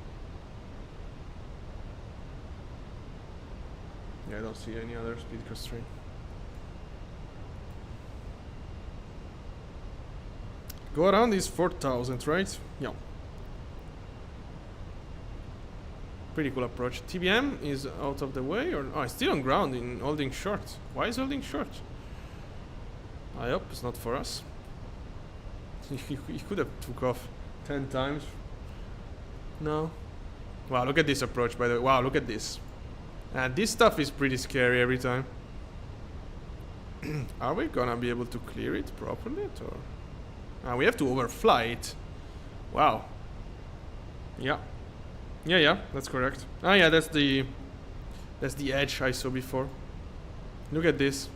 Yeah, I don't see any other speed constraint. Go around is 4,000, right? Yeah. Pretty cool approach. TBM is out of the way, or it's still on ground in holding short. Why is holding short? I hope it's not for us. He could have took off 10 times. No. Wow, look at this approach, by the way. Wow, look at this. This stuff is pretty scary every time. Are we gonna be able to clear it properly, or? We have to overfly it. Wow. Yeah. Yeah, that's correct. Ah, yeah, that's the edge I saw before. Look at this.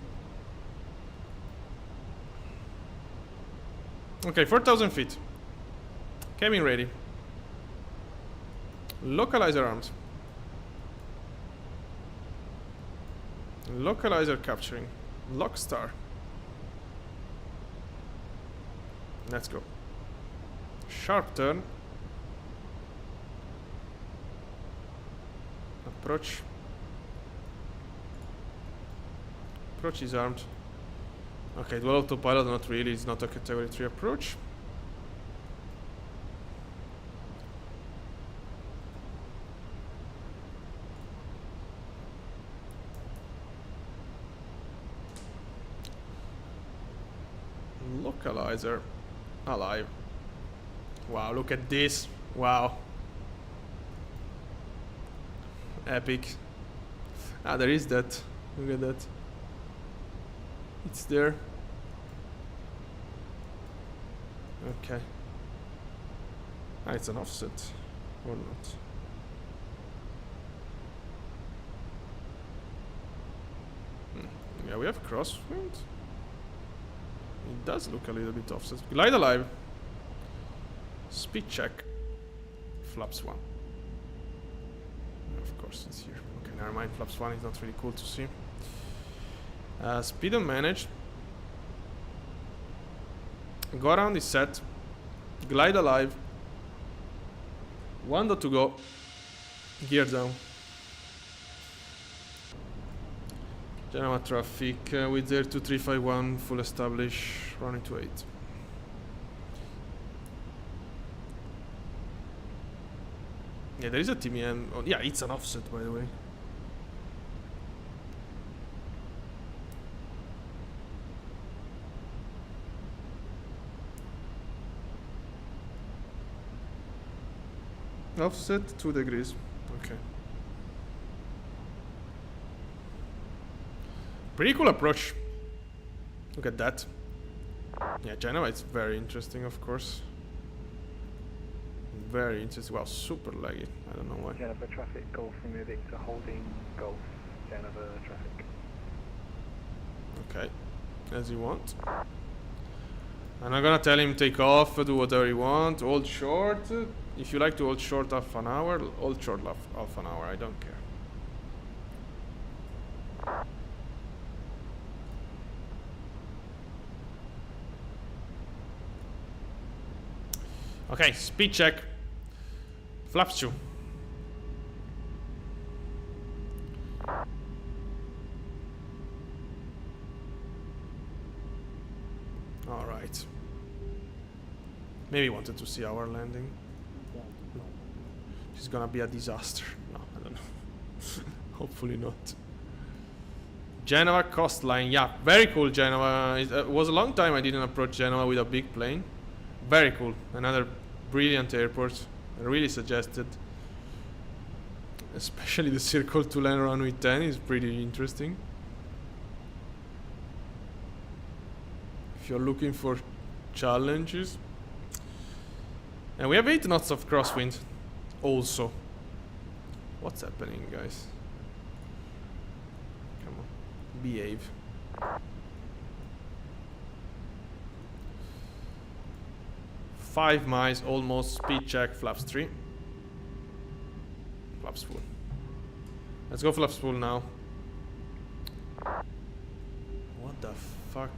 Okay, 4,000 feet. Cabin ready. Localizer armed. Localizer capturing. Lock star. Let's go. Sharp turn. Approach. Approach is armed. Okay, dual autopilot, not really. It's not a category 3 approach. Localizer. Alive. Wow, look at this. Wow. Epic. Ah, there is that. Look at that. It's there. Okay. Ah, it's an offset. Or not. Yeah, we have crosswind. It does look a little bit offset. Glide alive. Speed check. Flaps 1. Of course it's here. Okay, never mind. Flaps 1 is not really cool to see. Speed unmanaged. Go around is set. Glide alive. 1 dot to go. Gear down. Genova traffic with Air 2351 full establish, running to 8. Yeah, there is a TBM. Oh, yeah, it's an offset, by the way. Offset 2 degrees. Okay. Pretty cool approach. Look at that. Yeah, Genova is very interesting, of course. Very interesting. Wow, super laggy. I don't know why. Genova traffic, Golf from Victor, holding Golf, Genova traffic. Okay, as you want. And I'm gonna tell him take off, do whatever you want, hold short. If you like to hold short half an hour, hold short half an hour. I don't care. Okay, speed check. Flaps 2. Alright. Maybe wanted to see our landing. It's gonna be a disaster. No, I don't know. Hopefully not. Genova coastline. Yeah, very cool, Genova. It was a long time I didn't approach Genova with a big plane. Very cool. Another brilliant airport. I really suggested. Especially the circle to land runway 10 is pretty interesting. If you're looking for challenges. And we have 8 knots of crosswind also. What's happening, guys? Come on. Behave. Five miles almost. Speed check. Flaps 3. Flaps full. Let's go flaps full now. What the fuck?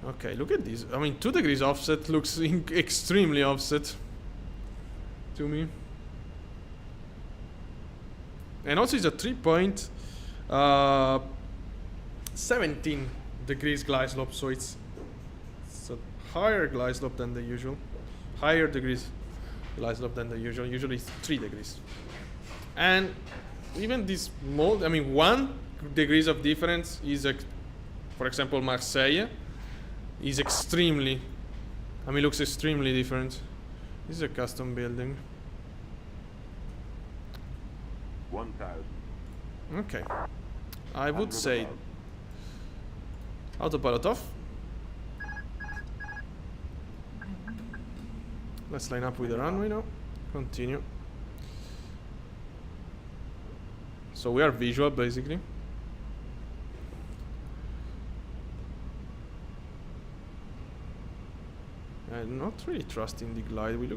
Okay, look at this. I mean, 2 degrees offset looks extremely offset to me. And also it's a 3.17 degrees glide slope, so it's a higher glide slope than the usual. Higher degrees glide slope than the usual. Usually it's 3 degrees. And even this mold, I mean, 1 degrees of difference is, for example, Marseille is extremely, I mean, looks extremely different. This is a custom building. 1,000. Okay. I would say autopilot off. Let's line up with the runway now. Continue. So we are visual basically. I'm not really trusting the glide. It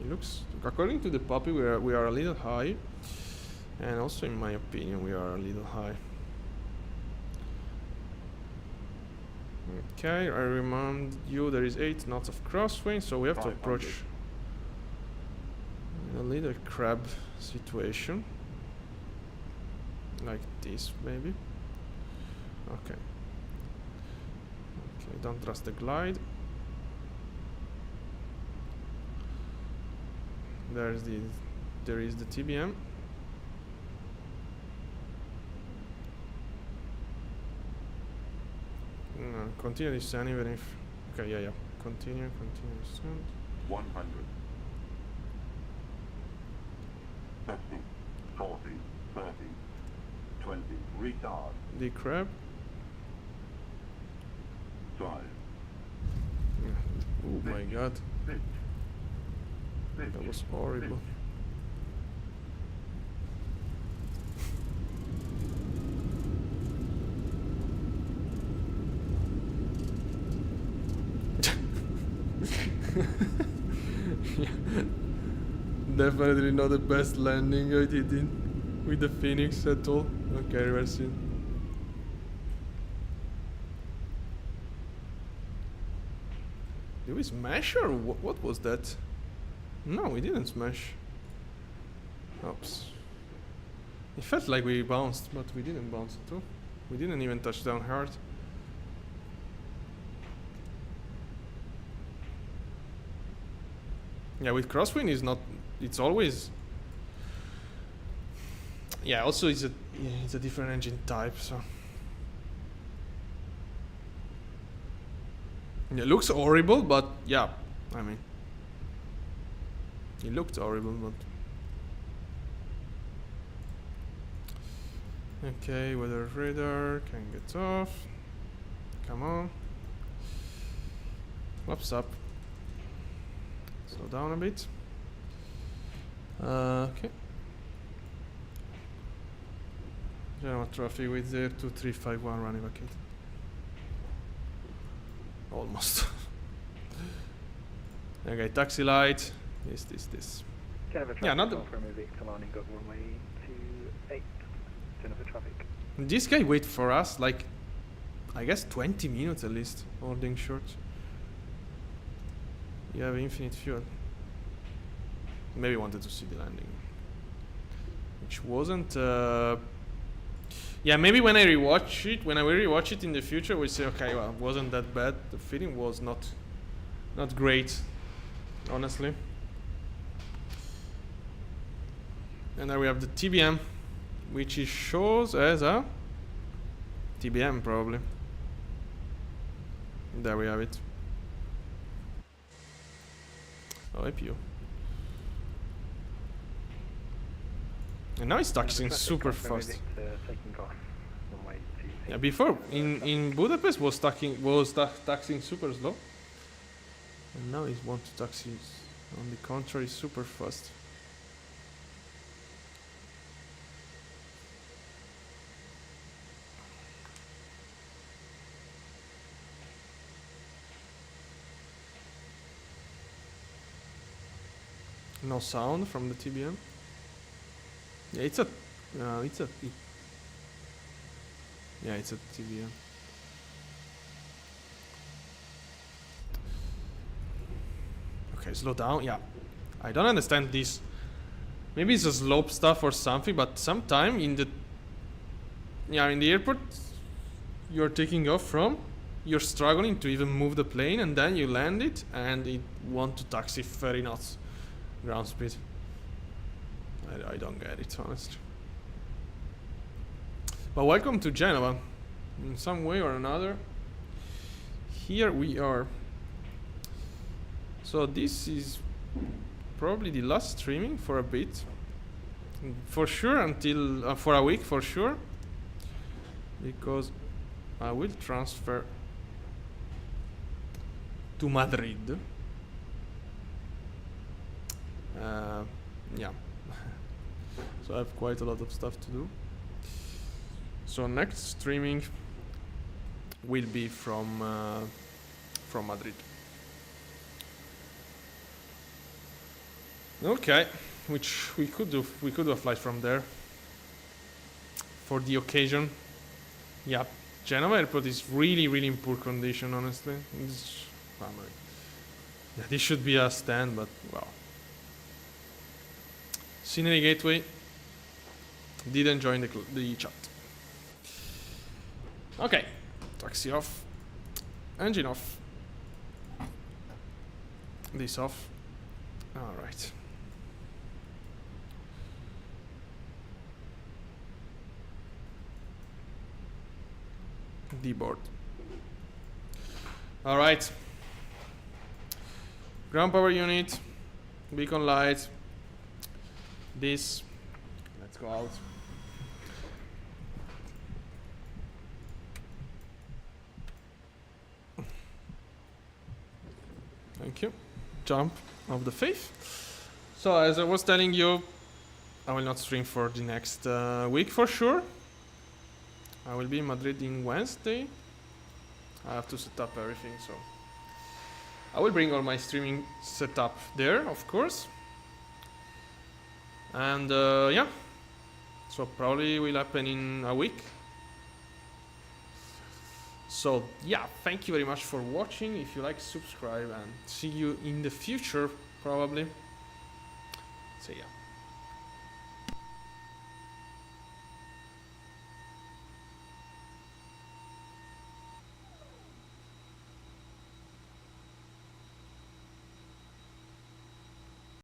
looks, according to the puppy, we are a little high, and also in my opinion we are a little high. Okay, I remind you there is 8 knots of crosswind, so we have to approach in a little crab situation, like this maybe. Okay. Okay, don't trust the glide. There is the TBM. Continue descent even if. Okay, yeah. Continue descent. 100. 50, 40, 30, 20, retard. The crab. 5. Oh my god. 50. That was horrible. Definitely not the best landing I did with the Fenix at all. Okay, reversing. Did we smash or what was that? No, we didn't smash. Oops. It felt like we bounced, but we didn't bounce at all. We didn't even touch down hard. Yeah, with crosswind is not. It's always. Yeah, also it's a different engine type, so. Yeah, it looks horrible, but yeah, I mean. It looked horrible, but. Okay, weather radar can get off. Come on. Flaps up. Slow down a bit. Okay. Genoa traffic with 02351 running vacate. Almost. Okay, taxi light. This. Genova traffic. Yeah, not the- Golf removing to landing of runway 28. Genova traffic. This guy wait for us like, I guess 20 minutes at least, holding short. You have infinite fuel. Maybe wanted to see the landing, which wasn't. Yeah, maybe when I rewatch it, when I will rewatch it in the future, we say, okay, well, it wasn't that bad. The feeling was not great, honestly. And now we have the TBM, which is shows as a TBM probably. There we have it. Oh, APU. And now it's taxing super fast. Taking off runway 28. Yeah, before in Budapest was taxing super slow, and now it wants to taxi on the contrary super fast. No sound from the TBM. Yeah, it's a TBM. Okay, slow down. Yeah, I don't understand this. Maybe it's a slope stuff or something, but sometime in the airport, you're taking off from, you're struggling to even move the plane, and then you land it, and it want to taxi 30 knots ground speed. I don't get it, honestly. But welcome to Genova, in some way or another. Here we are. So this is probably the last streaming for a bit, for sure, until for a week for sure, because I will transfer to Madrid. Yeah. So I have quite a lot of stuff to do. So next streaming will be from Madrid. Okay, which we could do a flight from there for the occasion. Yeah, Genova airport is really in poor condition, honestly. Yeah, this should be a stand, but wow. Scenery gateway. Didn't join the chat. Okay, taxi off, engine off, this off. All right. D-board. All right. Ground power unit, beacon light. This. Let's go out. Thank you. Jump of the faith. So as I was telling you, I will not stream for the next week for sure. I will be in Madrid in Wednesday. I have to set up everything, so I will bring all my streaming setup there, of course. And yeah, so probably will happen in a week. So yeah, thank you very much for watching. If you like, subscribe, and see you in the future probably. So yeah.